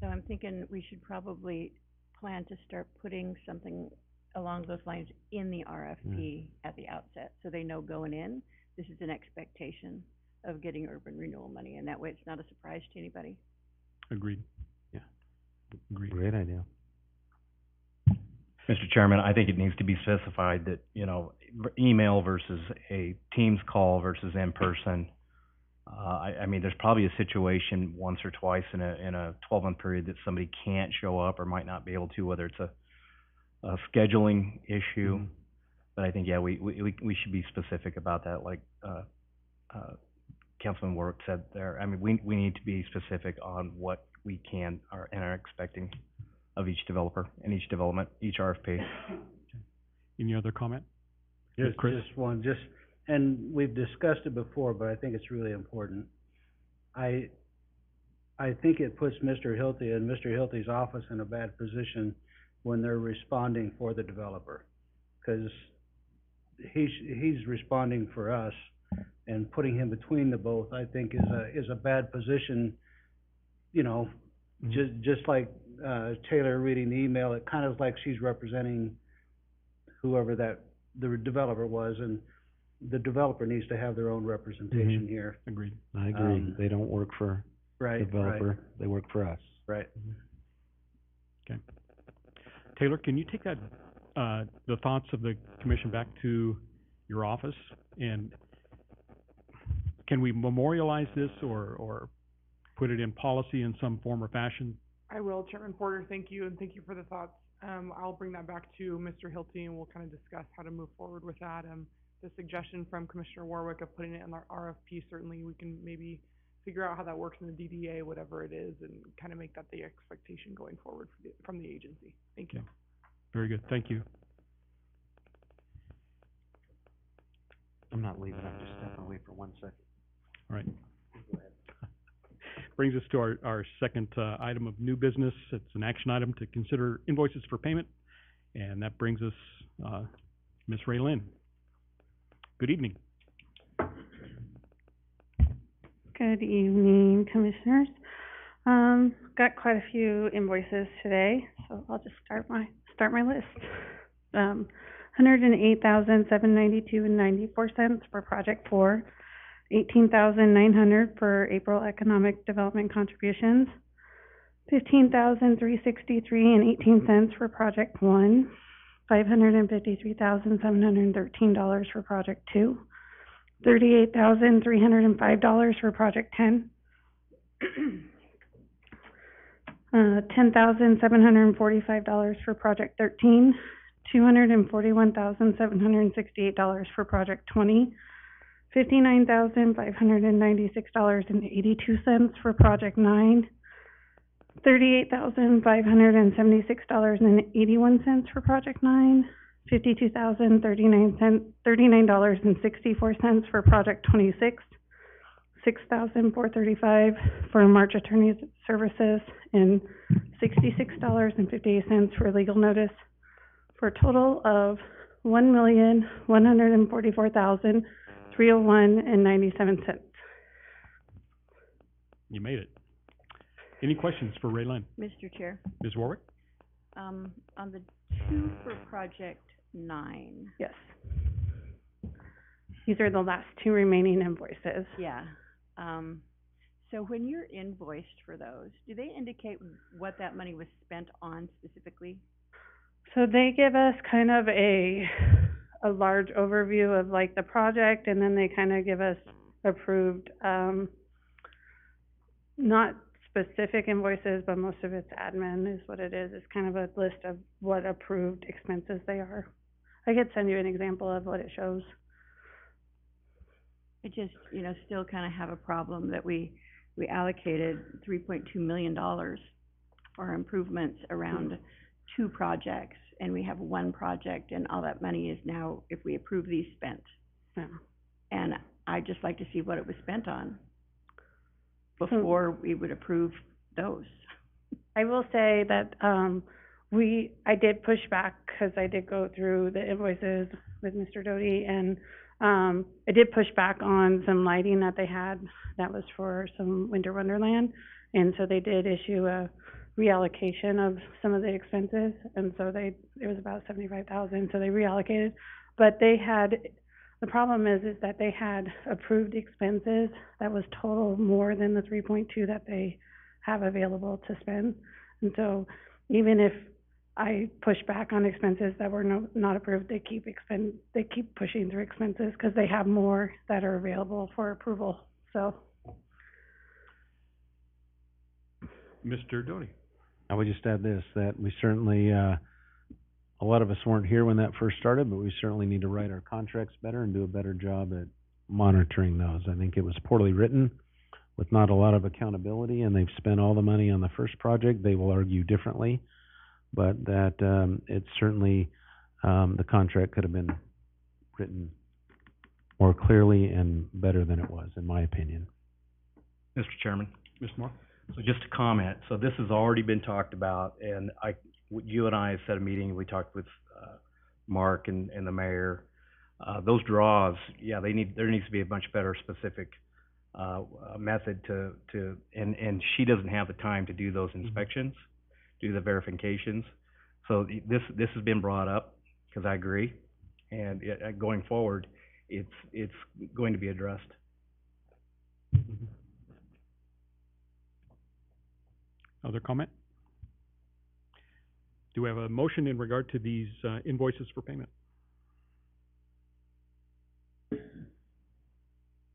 so I'm thinking we should probably plan to start putting something along those lines in the RFP at the outset, so they know going in, this is an expectation of getting urban renewal money, and that way it's not a surprise to anybody. Agreed. Yeah. Agreed. Great idea. Mr. Chairman, I think it needs to be specified that, email versus a Teams call versus in person. I mean, there's probably a situation once or twice in a 12-month period that somebody can't show up or might not be able to, whether it's a scheduling issue. Mm-hmm. But I think, yeah, we should be specific about that, like Councilman Warwick said there. I mean, we need to be specific on what we can and are expecting of each developer and each development, each RFP. Any other comment? Just Chris? one, and we've discussed it before, but I think it's really important. I think it puts Mr. Hilty and Mr. Hilty's office in a bad position when they're responding for the developer, because he's responding for us, and putting him between the both, I think, is a bad position. Just like Taylor reading the email, it kind of like she's representing whoever the developer was, and the developer needs to have their own representation here. Agreed. I agree. They don't work for the developer. They work for us. Right. Okay. Taylor, can you take that, the thoughts of the commission back to your office? And can we memorialize this or put it in policy in some form or fashion? I will, Chairman Porter, thank you, and thank you for the thoughts. I'll bring that back to Mr. Hilty, and we'll kind of discuss how to move forward with that. The suggestion from Commissioner Warwick of putting it in our RFP, certainly we can maybe figure out how that works in the DDA, whatever it is, and kind of make that the expectation going forward from the agency. Thank you. Okay. Very good. Thank you. I'm not leaving. I'm just stepping away for 1 second. All right. Brings us to our second item of new business. It's an action item to consider invoices for payment, and that brings us Ms. Ray Lynn. Good evening. Good evening, Commissioners. Got quite a few invoices today, so I'll just start my list. $108,792.94 for Project 4, $18,900 for April Economic Development Contributions, $15,363.18 for Project 1, $553,713 for Project 2, $38,305 for Project 10, $10,745 for Project 13, $241,768 for Project 20, $59,596.82 for Project 9, $38,576.81 for Project 9, $52,039.64 for Project 26, $6,435 for March Attorney's Services, and $66.58 for legal notice, for a total of $1,144,301.97. You made it. Any questions for Ray Lynn? Mr. Chair, Ms. Warwick? on the two for project 9, Yes. These are the last two remaining invoices. yeah, so when you're invoiced for those, do they indicate what that money was spent on specifically? So they give us kind of a large overview of like the project, and then they kind of give us approved, not specific invoices, but most of it's admin is what it is. It's kind of a list of what approved expenses they are. I could send you an example of what it shows. I just, still kind of have a problem that we allocated $3.2 million for improvements around 2 projects, and we have 1 project, and all that money is now, if we approve these, spent. Yeah. And I'd just like to see what it was spent on before we would approve those. I will say that, I did push back, because I did go through the invoices with Mr. Doty, and, I did push back on some lighting that they had that was for some Winter Wonderland, and so they did issue a reallocation of some of the expenses, and so it was about 75,000, so they reallocated. But the problem is that they had approved expenses that was total more than the 3.2 that they have available to spend. And so even if I push back on expenses that were not approved, they keep pushing through expenses because they have more that are available for approval, so. Mr. Doty? I would just add this, that we certainly, a lot of us weren't here when that first started, but we certainly need to write our contracts better and do a better job at monitoring those. I think it was poorly written with not a lot of accountability, and they've spent all the money on the first project. They will argue differently, but that it's certainly, the contract could have been written more clearly and better than it was, in my opinion. Mr. Chairman, Mr. Moore? so just a comment. So this has already been talked about, and you and I set a meeting, we talked with, Mark and the mayor. Those draws, yeah, there needs to be a much better specific, method and she doesn't have the time to do those inspections, do the verifications. So this has been brought up, because I agree, and going forward, it's going to be addressed. Other comment? Do we have a motion in regard to these invoices for payment?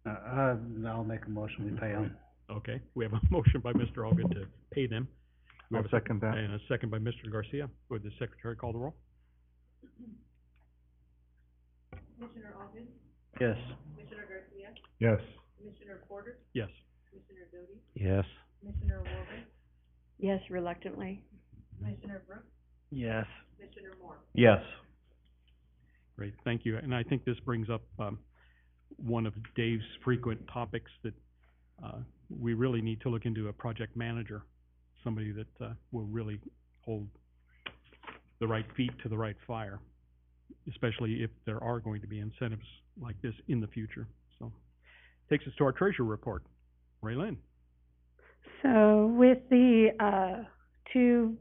I'll make a motion, we pay them. Okay, we have a motion by Mr. Olga to pay them. We I'll have a second that. And a second by Mr. Garcia. Would the secretary call the roll? Commissioner Ogden, Yes. Commissioner Garcia, Yes. Commissioner Porter, Yes. Commissioner Doty, Yes. Commissioner Warwick, Yes, reluctantly. Commissioner Brooks, Yes. Commissioner Moore. Yes. Great, thank you. And I think this brings up one of Dave's frequent topics that we really need to look into a project manager, somebody that will really hold the right feet to the right fire, especially if there are going to be incentives like this in the future. So, takes us to our treasurer report. Ray Lynn. So with the two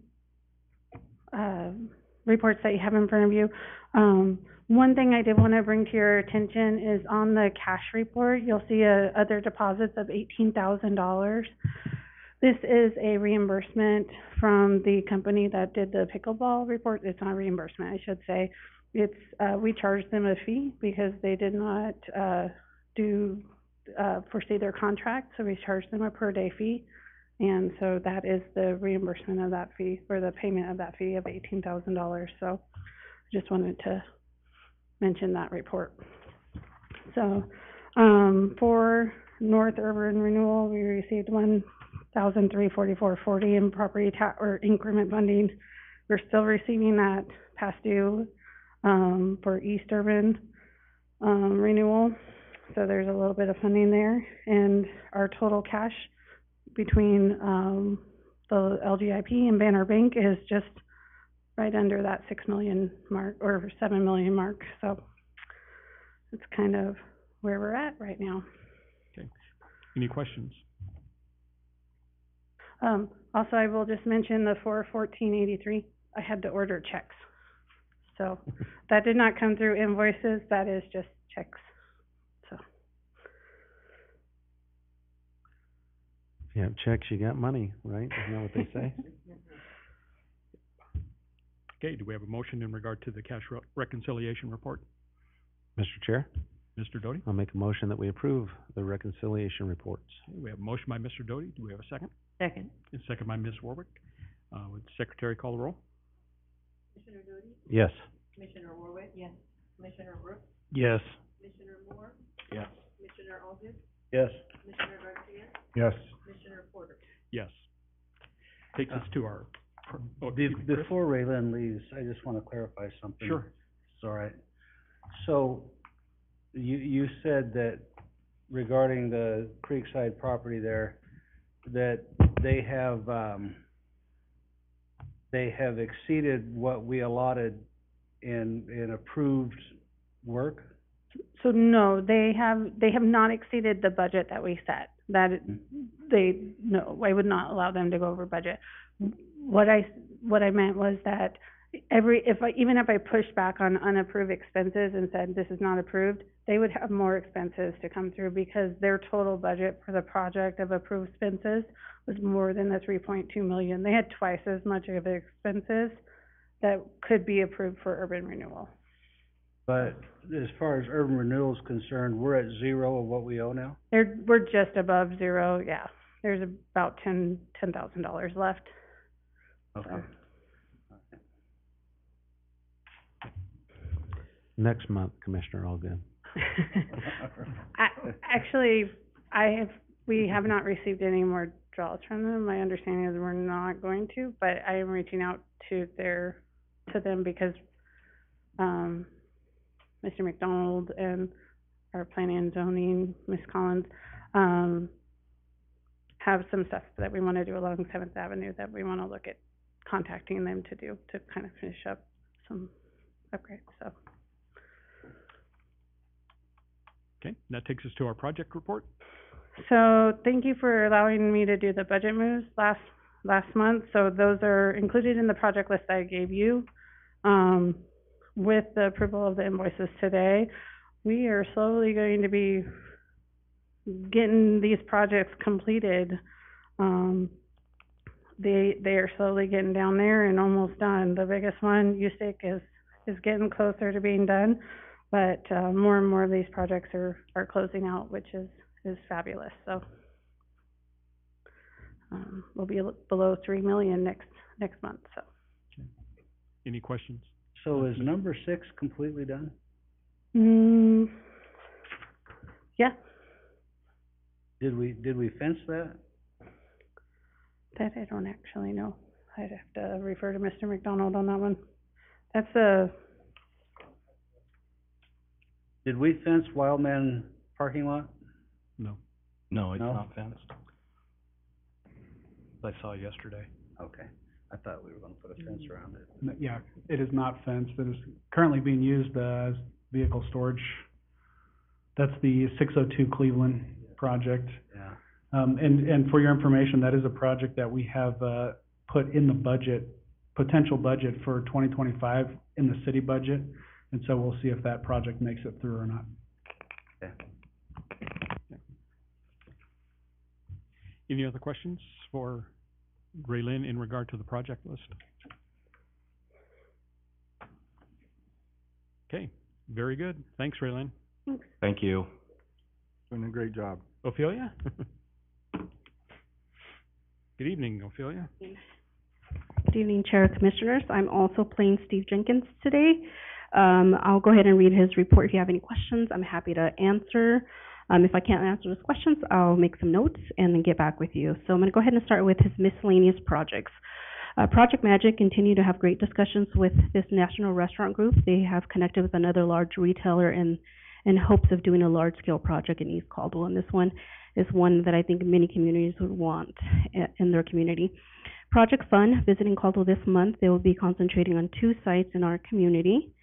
reports that you have in front of you, one thing I did want to bring to your attention is on the cash report, you'll see other deposits of $18,000. This is a reimbursement from the company that did the pickleball report. It's not a reimbursement, I should say. It's we charged them a fee because they did not foresee their contract, so we charged them a per day fee. And so that is the reimbursement of that fee, or the payment of that fee of $18,000. So just wanted to mention that report. So for North Urban Renewal, we received $1,344.40 in property tax or increment funding. We're still receiving that past due for East Urban Renewal. So there's a little bit of funding there, and our total cash between the LGIP and Banner Bank is just right under that 6 million mark, or 7 million mark. So it's kind of where we're at right now. Okay. Any questions? Also, I will just mention the 4/14/83, I had to order checks. So, that did not come through invoices, that is just checks, so. If you have checks, you got money, right? Isn't that what they say? Okay, do we have a motion in regard to the cash reconciliation report? Mr. Chair, Mr. Doty? I'll make a motion that we approve the reconciliation reports. Okay, we have a motion by Mr. Doty. Do we have a second? Second. And second by Ms. Warwick. Would the secretary call the roll? Commissioner Doty? Yes. Commissioner Warwick? Yes. Commissioner Brooks? Yes. Commissioner Moore? Yes. Commissioner Aldred? Yes. Commissioner Garcia? Yes. Commissioner Porter? Yes. Takes us to our, Before Raylene leaves, I just want to clarify something. Sure. It's all right. So, you said that regarding the Creekside property there, that they have exceeded what we allotted in approved work? So no, they have not exceeded the budget that we set. No, I would not allow them to go over budget. What I meant was that even if I pushed back on unapproved expenses and said this is not approved, they would have more expenses to come through because their total budget for the project of approved expenses was more than the 3.2 million. They had twice as much of the expenses that could be approved for urban renewal. But as far as urban renewal is concerned, we're at zero of what we owe now? We're just above zero, yeah. There's about $10,000 left. Okay. So. Next month, Commissioner Allgood. We have not received any more draws from them. My understanding is we're not going to, but I am reaching out to them because, Mr. McDonald and our planning and zoning, Ms. Collins, have some stuff that we want to do along 7th Avenue that we want to look at contacting them to do, to kind of finish up some upgrades, so. okay, that takes us to our project report. So thank you for allowing me to do the budget moves last month. So those are included in the project list I gave you. With the approval of the invoices today, we are slowly going to be getting these projects completed. They are slowly getting down there and almost done. The biggest one, USIC, is getting closer to being done, but more and more of these projects are closing out, which is fabulous. So we'll be below 3 million next month. So. Okay. Any questions? So is number 6 completely done? Yeah. Did we fence that? That I don't actually know. I'd have to refer to Mr. McDonald on that one. That's a. Did we fence Wildman parking lot? No. No, it's No? not fenced. I saw yesterday. Okay. I thought we were gonna put a fence around it. Yeah, it is not fenced. It is currently being used as vehicle storage. That's the 602 Cleveland project. Yeah. And for your information, that is a project that we have put in the budget, potential budget for 2025 in the city budget. And so we'll see if that project makes it through or not. Okay. Any other questions for Raylene in regard to the project list? Okay, very good. Thanks, Raylene. Thank you. Doing a great job. Ophelia? Good evening, Ophelia. Good evening, Chair, Commissioners. I'm also playing Steve Jenkins today. I'll go ahead and read his report. If you have any questions, I'm happy to answer. If I can't answer those questions, I'll make some notes and then get back with you. So I'm going to go ahead and start with his miscellaneous projects. Project Magic continue to have great discussions with this national restaurant group. They have connected with another large retailer in hopes of doing a large-scale project in East Caldwell. And this one is one that I think many communities would want in their community. Project Fun, visiting Caldwell this month, they will be concentrating on 2 sites in our community.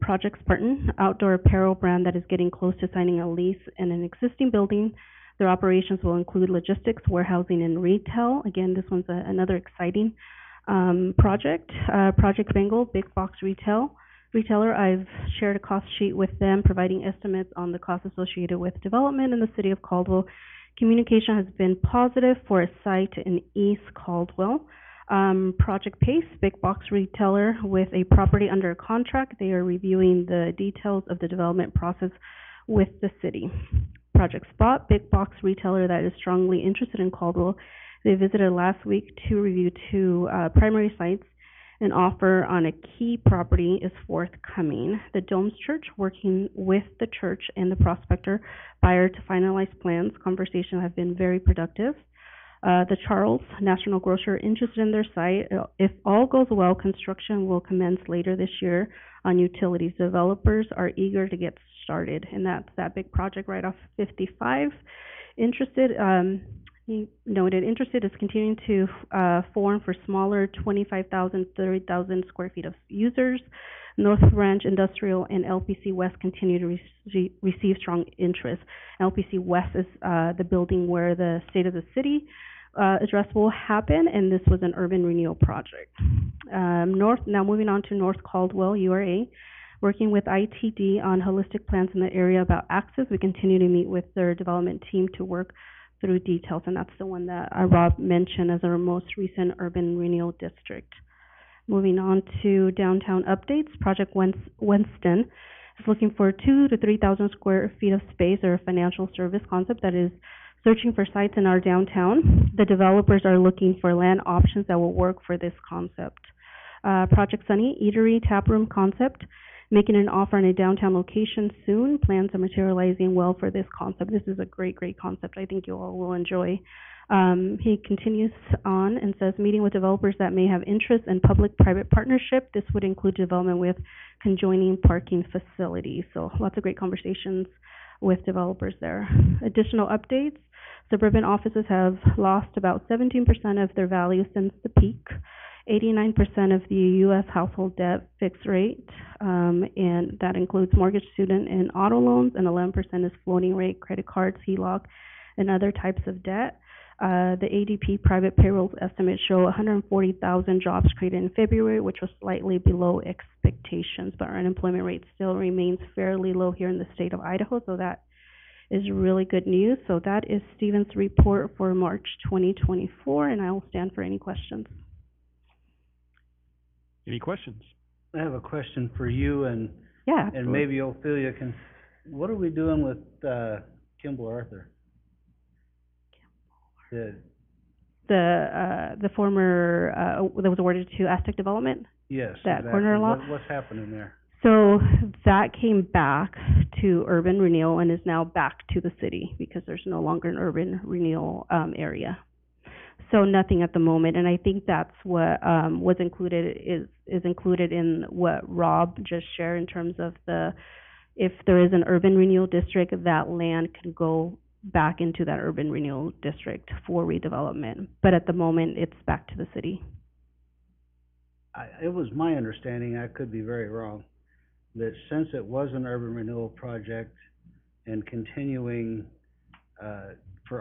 Project Spartan, outdoor apparel brand that is getting close to signing a lease in an existing building Their operations will include logistics, warehousing, and retail. Again, this one's another exciting project. Project Bengal, big box retailer. I've shared a cost sheet with them, providing estimates on the costs associated with development in the city of Caldwell. Communication has been positive for a site in East Caldwell. Project Pace, big box retailer with a property under contract. They are reviewing the details of the development process with the city. Project Spot, big box retailer that is strongly interested in Caldwell. They visited last week to review two primary sites. An offer on a key property is forthcoming. The Domes Church, working with the church and the prospector buyer to finalize plans. Conversations have been very productive. The Charles National Grocer interested in their site. If all goes well, construction will commence later this year on utilities. Developers are eager to get started, and that's that big project right off 55. Interested, he noted, interested is continuing to form for smaller 25,000, 30,000 square feet of users. North Ranch Industrial and LPC West continue to receive strong interest. LPC West is the building where the State of the City address will happen, and this was an urban renewal project. Now moving on to North Caldwell, URA. Working with ITD on holistic plans in the area about access, we continue to meet with their development team to work through details, and that's the one that Rob mentioned as our most recent urban renewal district. Moving on to downtown updates, Project Winston is looking for 2,000 to 3,000 square feet of space or a financial service concept that is searching for sites in our downtown. The developers are looking for land options that will work for this concept. Project Sunny, eatery taproom concept, making an offer on a downtown location soon. Plans are materializing well for this concept. This is a great concept. I think you all will enjoy. He continues on and says, meeting with developers that may have interest in public-private partnership. This would include development with conjoining parking facilities. So lots of great conversations with developers there. Additional updates, suburban offices have lost about 17% of their value since the peak. 89% of the U.S. household debt fixed rate, and that includes mortgage, student, and auto loans, and 11% is floating rate, credit cards, HELOC, and other types of debt. The ADP private payrolls estimates show 140,000 jobs created in February, which was slightly below expectations, but our unemployment rate still remains fairly low here in the state of Idaho, so that is really good news. So that is Stephen's report for March 2024, and I will stand for any questions. Any questions? I have a question for you and Yeah. and maybe Ophelia can, what are we doing with, Kimball Arthur? The former, that was awarded to Aztec Development? Yes, That exactly. corner lot? What's happening there? So that came back to urban renewal and is now back to the city because there's no longer an urban renewal area. So nothing at the moment, and I think that's what was included is included in what Rob just shared in terms of if there is an urban renewal district, that land can go back into that urban renewal district for redevelopment. But at the moment, it's back to the city. It was my understanding, I could be very wrong, that since it was an urban renewal project and continuing for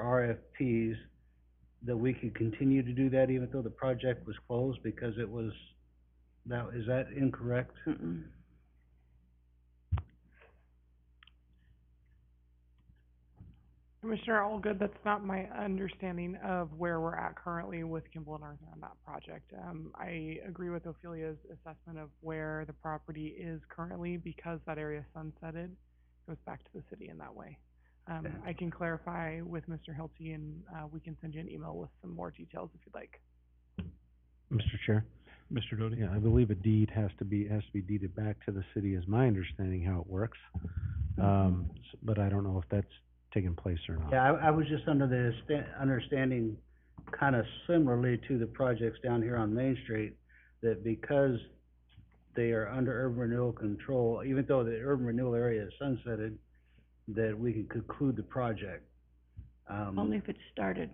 RFPs, that we could continue to do that even though the project was closed because it was, is that incorrect? Mm-mm. Commissioner Allgood, that's not my understanding of where we're at currently with Kimball and Arthur on that project. I agree with Ophelia's assessment of where the property is currently because that area sunsetted. It goes back to the city in that way. I can clarify with Mr. Hilty and we can send you an email with some more details if you'd like. Mr. Chair? Mr. Doty? Yeah, I believe a deed has to be deeded back to the city is my understanding how it works. But I don't know if that's taken place or not. Yeah, I was just under the understanding, kind of similarly to the projects down here on Main Street, that because they are under urban renewal control, even though the urban renewal area is sunsetted, that we can conclude the project. Only if it's started.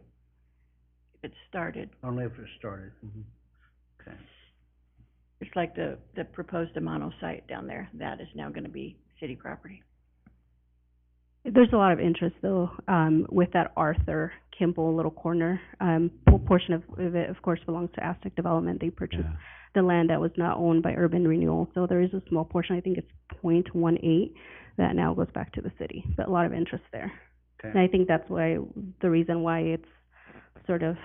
If it's started. Only if it's started. Okay. It's like the proposed Amano site down there. That is now gonna be city property. There's a lot of interest though, with that Arthur Kimball little corner. Portion of it, of course, belongs to Aztec Development. They purchased Yeah. the land that was not owned by Urban Renewal. So there is a small portion, I think it's .18, that now goes back to the city. But a lot of interest there. And Okay. I think that's why, the reason why it's sort of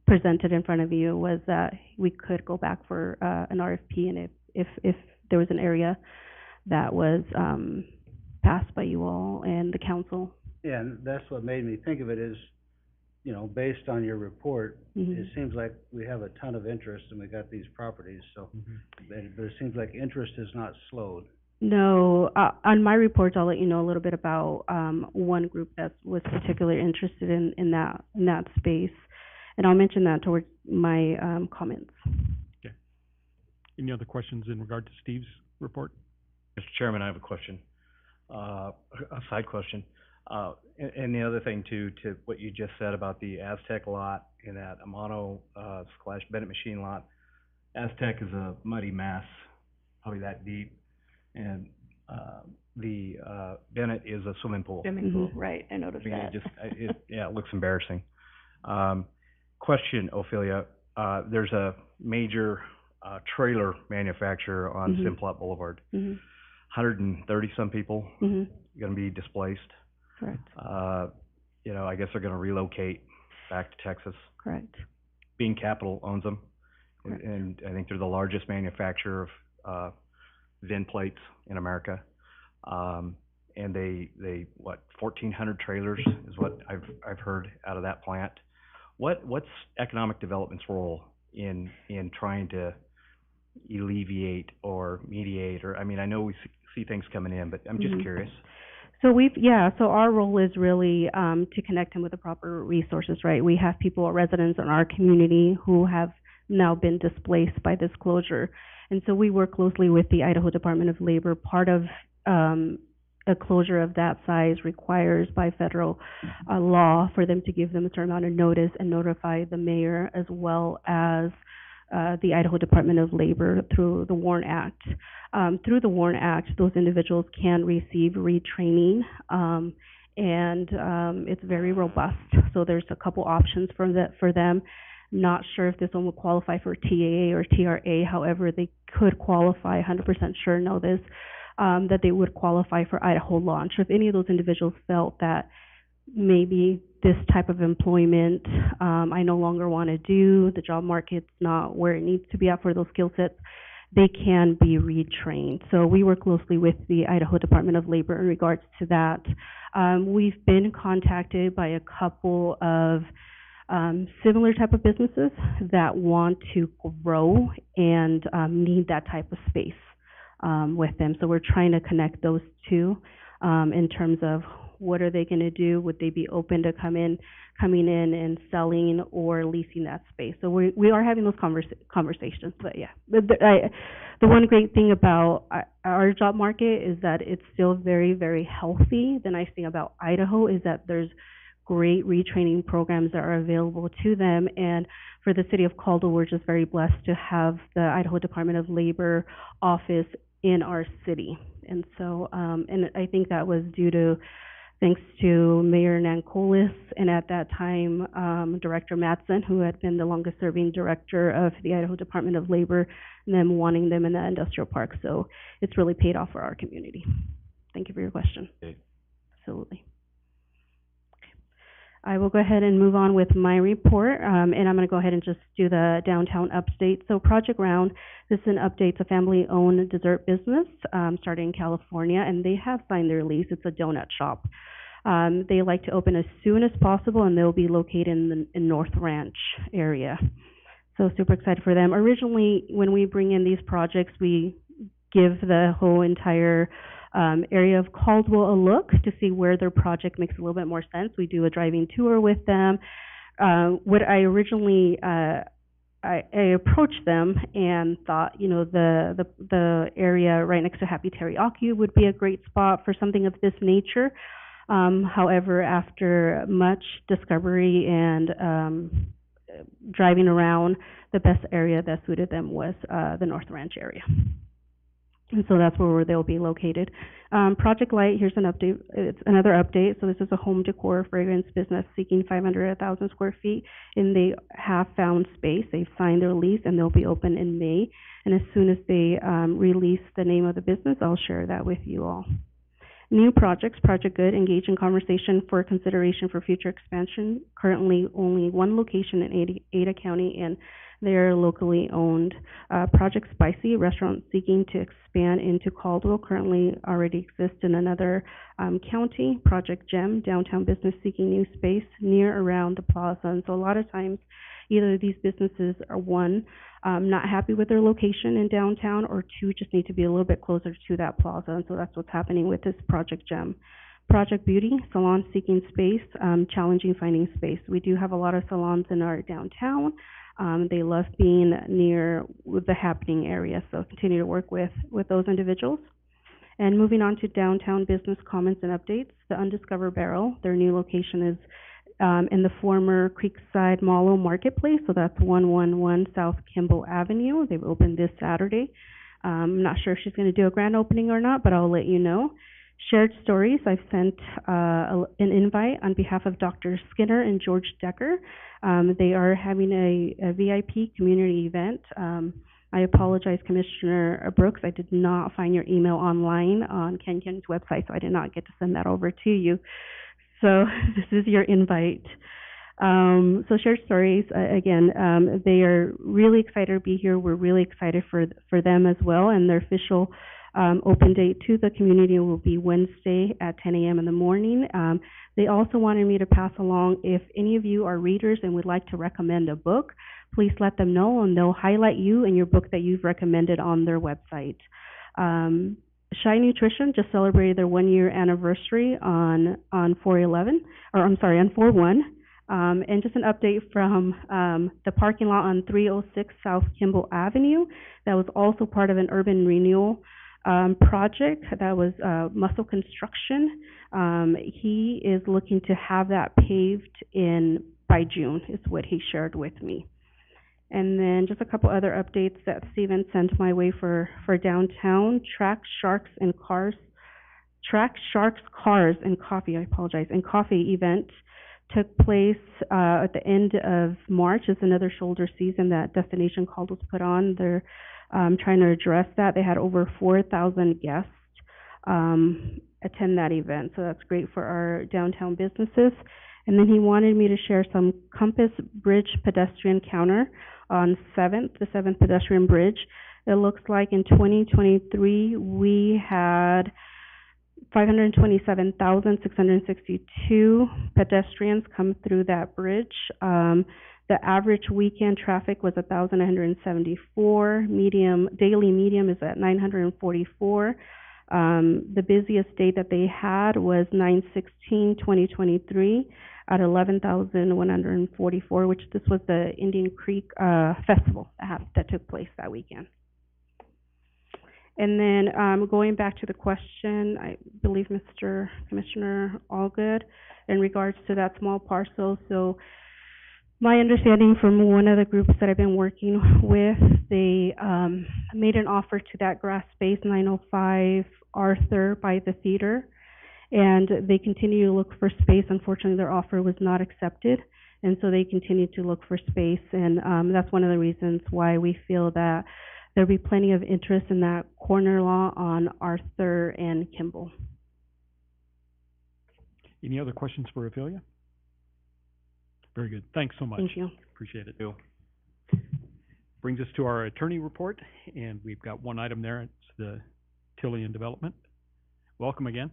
presented in front of you was that we could go back for, an RFP, and if there was an area that was, passed by you all and the council. Yeah, and that's what made me think of it is, you know, based on your report, Mhm. it seems like we have a ton of interest and we got these properties, so, but it seems like interest has not slowed. No, on my reports, I'll let you know a little bit about, one group that was particularly interested in that space. And I'll mention that towards my, comments. Okay. Any other questions in regard to Steve's report? Mr. Chairman, I have a question, a side question. And the other thing too, to what you just said about the Aztec lot and that Amano, / Bennett machine lot. Aztec is a muddy mess, probably that deep, and, the, Bennett is a swimming pool. Swimming pool, right, I I noticed mean, that. it looks embarrassing. Question, Ophelia, there's a major, trailer manufacturer on Mhm. Simplot Boulevard. Mhm. 130-some people Mhm. gonna be displaced. Correct. You know, I guess they're gonna relocate back to Texas. Correct. Bean Capital owns them. Correct. And I think they're the largest manufacturer of, VIN plates in America. And they, 1,400 trailers is what I've heard out of that plant. What's economic development's role in trying to alleviate or mediate, or, I mean, I know we see things coming in, but I'm just Mhm. curious. So so our role is really, to connect them with the proper resources, right? We have people, residents in our community who have now been displaced by this closure. And so we work closely with the Idaho Department of Labor. Part of, a closure of that size requires by federal, law for them to give them a certain amount of notice and notify the mayor as well as, the Idaho Department of Labor through the WARN Act. Through the WARN Act, those individuals can receive retraining, it's very robust. So there's a couple options for them. Not sure if this one will qualify for TAA or TRA, however, they could qualify, 100% sure know this, that they would qualify for Idaho Launch. If any of those individuals felt that maybe this type of employment, I no longer want to do, the job market's not where it needs to be at for those skill sets, they can be retrained. So we work closely with the Idaho Department of Labor in regards to that. We've been contacted by a couple of, similar type of businesses that want to grow and, need that type of space, with them. So we're trying to connect those two, in terms of what are they going to do? Would they be open to coming in and selling or leasing that space? So we are having those conversations. But yeah, the one great thing about our job market is that it's still very, very healthy. The nice thing about Idaho is that there's great retraining programs that are available to them. And for the city of Caldwell, we're just very blessed to have the Idaho Department of Labor office in our city. And so, and I think that was thanks to Mayor Nancolis and at that time, Director Mattson, who had been the longest serving director of the Idaho Department of Labor, and them wanting them in the industrial park. So it's really paid off for our community. Thank you for your question. Okay. Absolutely. I will go ahead and move on with my report, and I'm going to go ahead and just do the downtown update. So Project Round, this is an update. It's a family-owned dessert business starting in California, and they have signed their lease. It's a donut shop. They like to open as soon as possible, and they'll be located in North Ranch area. So super excited for them. Originally, when we bring in these projects, we give the whole entire area of Caldwell a look to see where their project makes a little bit more sense. We do a driving tour with them. What I originally, I approached them and thought, you know, the area right next to Happy Teriyaki would be a great spot for something of this nature. However, after much discovery and driving around, the best area that suited them was the North Ranch area. And so that's where they'll be located. Project Light, here's an update, it's another update. So this is a home decor fragrance business seeking 500 to 1,000 square feet, and they have found space. They've signed their lease, and they'll be open in May. And as soon as they release the name of the business, I'll share that with you all. New projects, Project Good, engage in conversation for consideration for future expansion. Currently, only one location in Ada County, and they are locally owned. Project Spicy, restaurant seeking to expand into Caldwell, currently already exists in another county. Project Gem, downtown business seeking new space near around the plaza. And so a lot of times, either these businesses are one, not happy with their location in downtown, or two, just need to be a little bit closer to that plaza. And so that's what's happening with this Project Gem. Project Beauty, salon seeking space, challenging finding space. We do have a lot of salons in our downtown. They love being near the happening area, so continue to work with those individuals. And moving on to downtown business comments and updates, the Undiscovered Barrel, their new location is in the former Creekside Mallow Marketplace, so that's 111 South Kimball Avenue. They've opened this Saturday. I'm not sure if she's going to do a grand opening or not, but I'll let you know. Shared Stories, I've sent an invite on behalf of Dr. Skinner and George Decker. They are having a VIP community event. I apologize, Commissioner Brooks, I did not find your email online on Ken's website, so I did not get to send that over to you. So this is your invite. So Shared Stories, again, they are really excited to be here. We're really excited for them as well, and their official open date to the community will be Wednesday at 10 a.m. in the morning. They also wanted me to pass along, if any of you are readers and would like to recommend a book, please let them know, and they'll highlight you and your book that you've recommended on their website. Shy Nutrition just celebrated their 1-year anniversary on 4/11, or I'm sorry, on 4/1. And just an update from the parking lot on 306 South Kimball Avenue. That was also part of an urban renewal project. That was Muscle Construction. He is looking to have that paved by June, is what he shared with me. And then just a couple other updates that Steven sent my way for downtown. Track Sharks, Cars, and Coffee, I apologize, and Coffee event took place at the end of March. It's another shoulder season that Destination Caldwell's put on. They're trying to address that. They had over 4,000 guests attend that event, so that's great for our downtown businesses. And then he wanted me to share some Compass Bridge pedestrian counter on the 7th pedestrian bridge. It looks like in 2023 we had 527,662 pedestrians come through that bridge. The average weekend traffic was 1,174. Daily medium is at 944. The busiest day that they had was 9/16/2023 at 11,144, which this was the Indian Creek Festival that took place that weekend. And then going back to the question, I believe Mr. Commissioner Allgood, in regards to that small parcel. So my understanding from one of the groups that I've been working with, they made an offer to that grass space, 905 Arthur by the theater, and they continue to look for space. Unfortunately, their offer was not accepted, and so they continue to look for space, and that's one of the reasons why we feel that there'll be plenty of interest in that corner lot on Arthur and Kimball. Any other questions for Ophelia? Very good. Thanks so much. Thank you. Appreciate it. Brings us to our attorney report, and we've got one item there. It's the Tillian Development. Welcome again.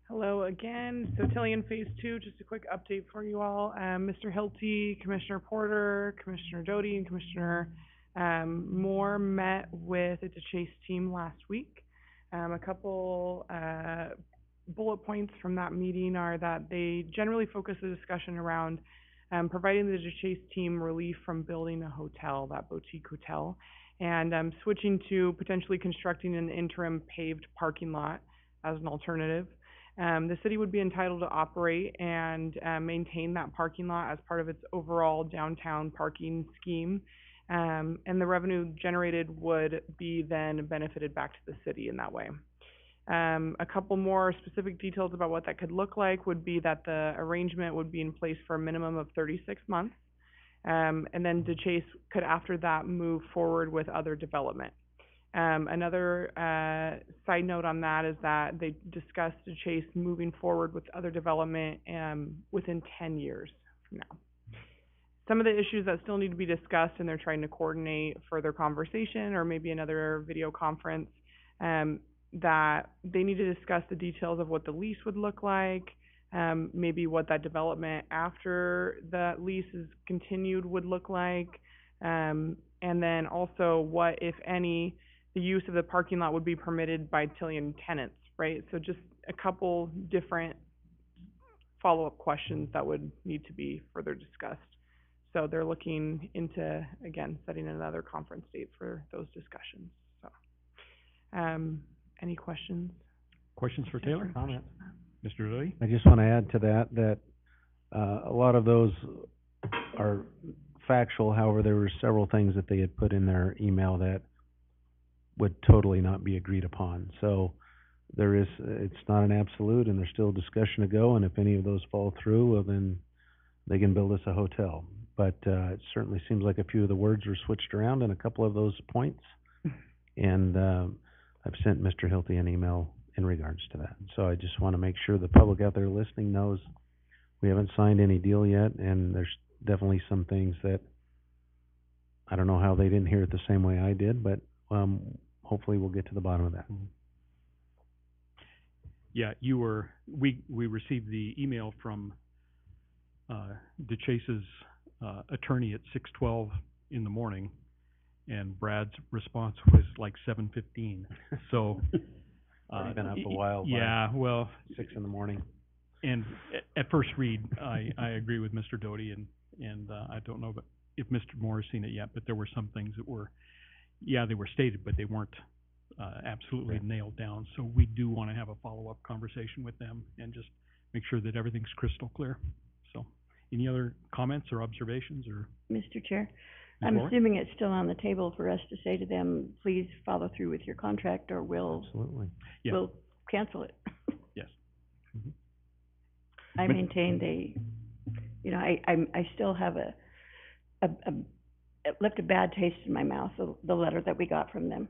Hello again. So Tillian Phase 2, just a quick update for you all. Mr. Hilty, Commissioner Porter, Commissioner Doty, and Commissioner Moore met with the Chase team last week. A couple bullet points from that meeting are that they generally focus the discussion around providing the Chase team relief from building a hotel, that boutique hotel, and switching to potentially constructing an interim paved parking lot as an alternative. The city would be entitled to operate and maintain that parking lot as part of its overall downtown parking scheme. And the revenue generated would be then benefited back to the city in that way. A couple more specific details about what that could look like would be that the arrangement would be in place for a minimum of 36 months. And then DeChase could after that move forward with other development. Another side note on that is that they discussed DeChase moving forward with other development within 10 years from now. Some of the issues that still need to be discussed, and they're trying to coordinate further conversation or maybe another video conference, that they need to discuss the details of what the lease would look like, maybe what that development after the lease is continued would look like, and then also what, if any, the use of the parking lot would be permitted by Tillian tenants, right? So just a couple different follow-up questions that would need to be further discussed. So they're looking into, again, setting another conference date for those discussions. So, any questions? Questions for Taylor? Comment. Mr. Doty? I just want to add to that, a lot of those are factual. However, there were several things that they had put in their email that would totally not be agreed upon. So it's not an absolute, and there's still discussion to go, and if any of those fall through, well, then they can build us a hotel. But it certainly seems like a few of the words were switched around in a couple of those points. And I've sent Mr. Hilty an email in regards to that. So I just want to make sure the public out there listening knows we haven't signed any deal yet, and there's definitely some things that I don't know how they didn't hear it the same way I did, but hopefully we'll get to the bottom of that. Yeah, we received the email from DeChase's attorney at 6:12 in the morning, and Brad's response was like 7:15. So Already been up a while. Yeah, well, 6 in the morning. And at first read, I agree with Mr. Doty, and I don't know if Mr. Moore has seen it yet, but there were some things that were, they were stated, but they weren't absolutely nailed down. So we do want to have a follow-up conversation with them and just make sure that everything's crystal clear. So, any other comments or observations or? Mr. Chair, Ms. I'm Moore? assuming it's still on the table for us to say to them, please follow through with your contract, or Absolutely. Yeah. we'll cancel it. Yes. Mm-hmm. I maintain I still have it left a bad taste in my mouth, the letter that we got from them.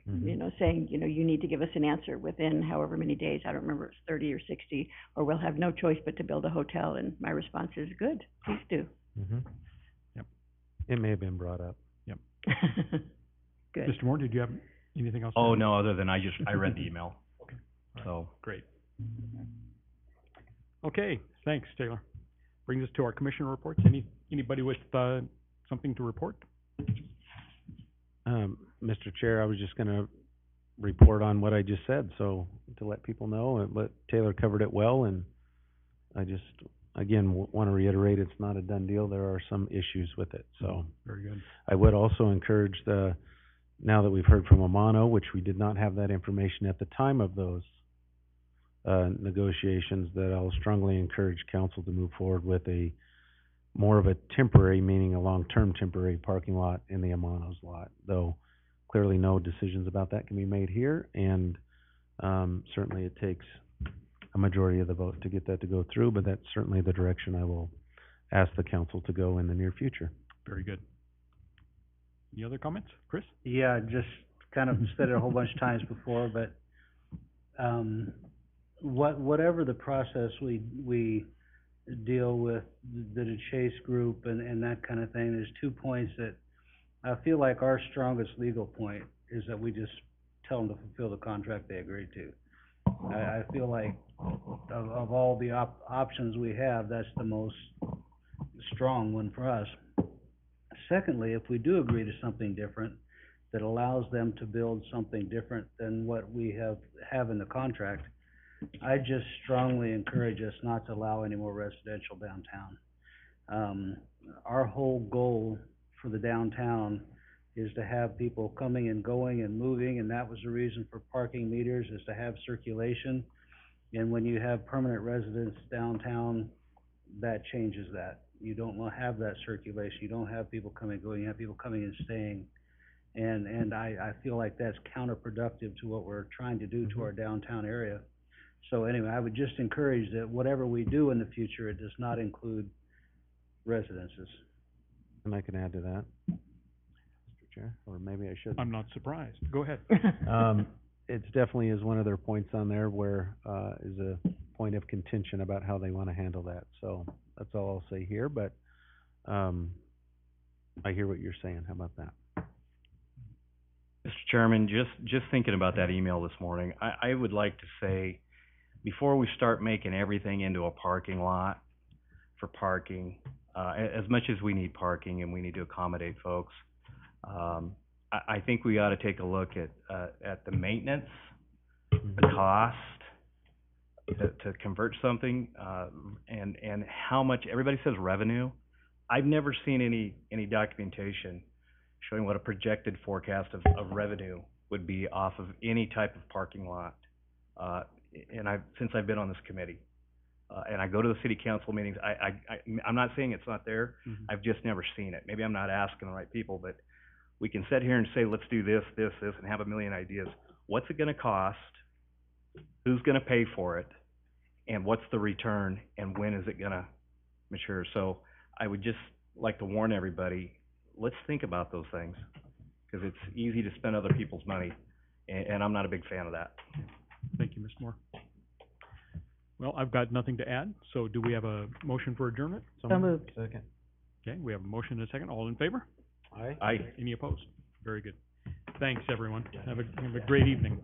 Mm-hmm. Saying, you need to give us an answer within however many days, I don't remember if it's 30 or 60, or we'll have no choice but to build a hotel, and my response is, good, please do. Mm-hmm. Yep. It may have been brought up. Yep. Good. Mr. Moore, did you have anything else? Oh, no, other than I read the email. Okay. So. Great. Okay, thanks, Taylor. Brings us to our commissioner reports. Anybody with something to report? Mr. Chair, I was just going to report on what I just said, so to let people know, but Taylor covered it well, and I just, again, want to reiterate, it's not a done deal. There are some issues with it, so. Very good. I would also encourage now that we've heard from Amano, which we did not have that information at the time of those negotiations, that I'll strongly encourage council to move forward with more of a temporary, meaning a long-term temporary parking lot in the Amano's lot, though clearly no decisions about that can be made here, and certainly it takes a majority of the vote to get that to go through, but that's certainly the direction I will ask the council to go in the near future. Very good. Any other comments? Chris? Yeah, just kind of said it a whole bunch of times before, but, whatever the process we deal with the DeChase group and that kind of thing, there's 2 points that I feel like our strongest legal point is that we just tell them to fulfill the contract they agreed to. I feel like of all the options we have, that's the most strong one for us. Secondly, if we do agree to something different that allows them to build something different than what we have in the contract, I just strongly encourage us not to allow any more residential downtown. Our whole goal for the downtown is to have people coming and going and moving, and that was the reason for parking meters, is to have circulation. And when you have permanent residents downtown, that changes that. you don't have that circulation, you don't have people coming and going, you have people coming and staying. And I feel like that's counterproductive to what we're trying to do to our downtown area. So anyway, I would just encourage that whatever we do in the future, it does not include residences. And I can add to that, Mr. Chair, or maybe I shouldn't. I'm not surprised. Go ahead. It's definitely is one of their points on there where, is a point of contention about how they wanna handle that. So that's all I'll say here, but, I hear what you're saying. How about that? Mr. Chairman, just thinking about that email this morning, I would like to say, before we start making everything into a parking lot for parking, as much as we need parking and we need to accommodate folks, I think we ought to take a look at the maintenance, the cost to convert something, and how much, everybody says revenue. I've never seen any documentation showing what a projected forecast of revenue would be off of any type of parking lot. And since I've been on this committee, and I go to the city council meetings, I'm not saying it's not there. I've just never seen it. Maybe I'm not asking the right people, but we can sit here and say, let's do this, this, this, and have a million ideas. What's it gonna cost? Who's gonna pay for it? And what's the return? And when is it gonna mature? So I would just like to warn everybody, let's think about those things, because it's easy to spend other people's money, and I'm not a big fan of that. Thank you, Mr. Moore. Well, I've got nothing to add, so do we have a motion for adjournment? So moved. Second. Okay, we have a motion and a second. All in favor? Aye. Aye. Any opposed? Very good. Thanks, everyone. Have a great evening.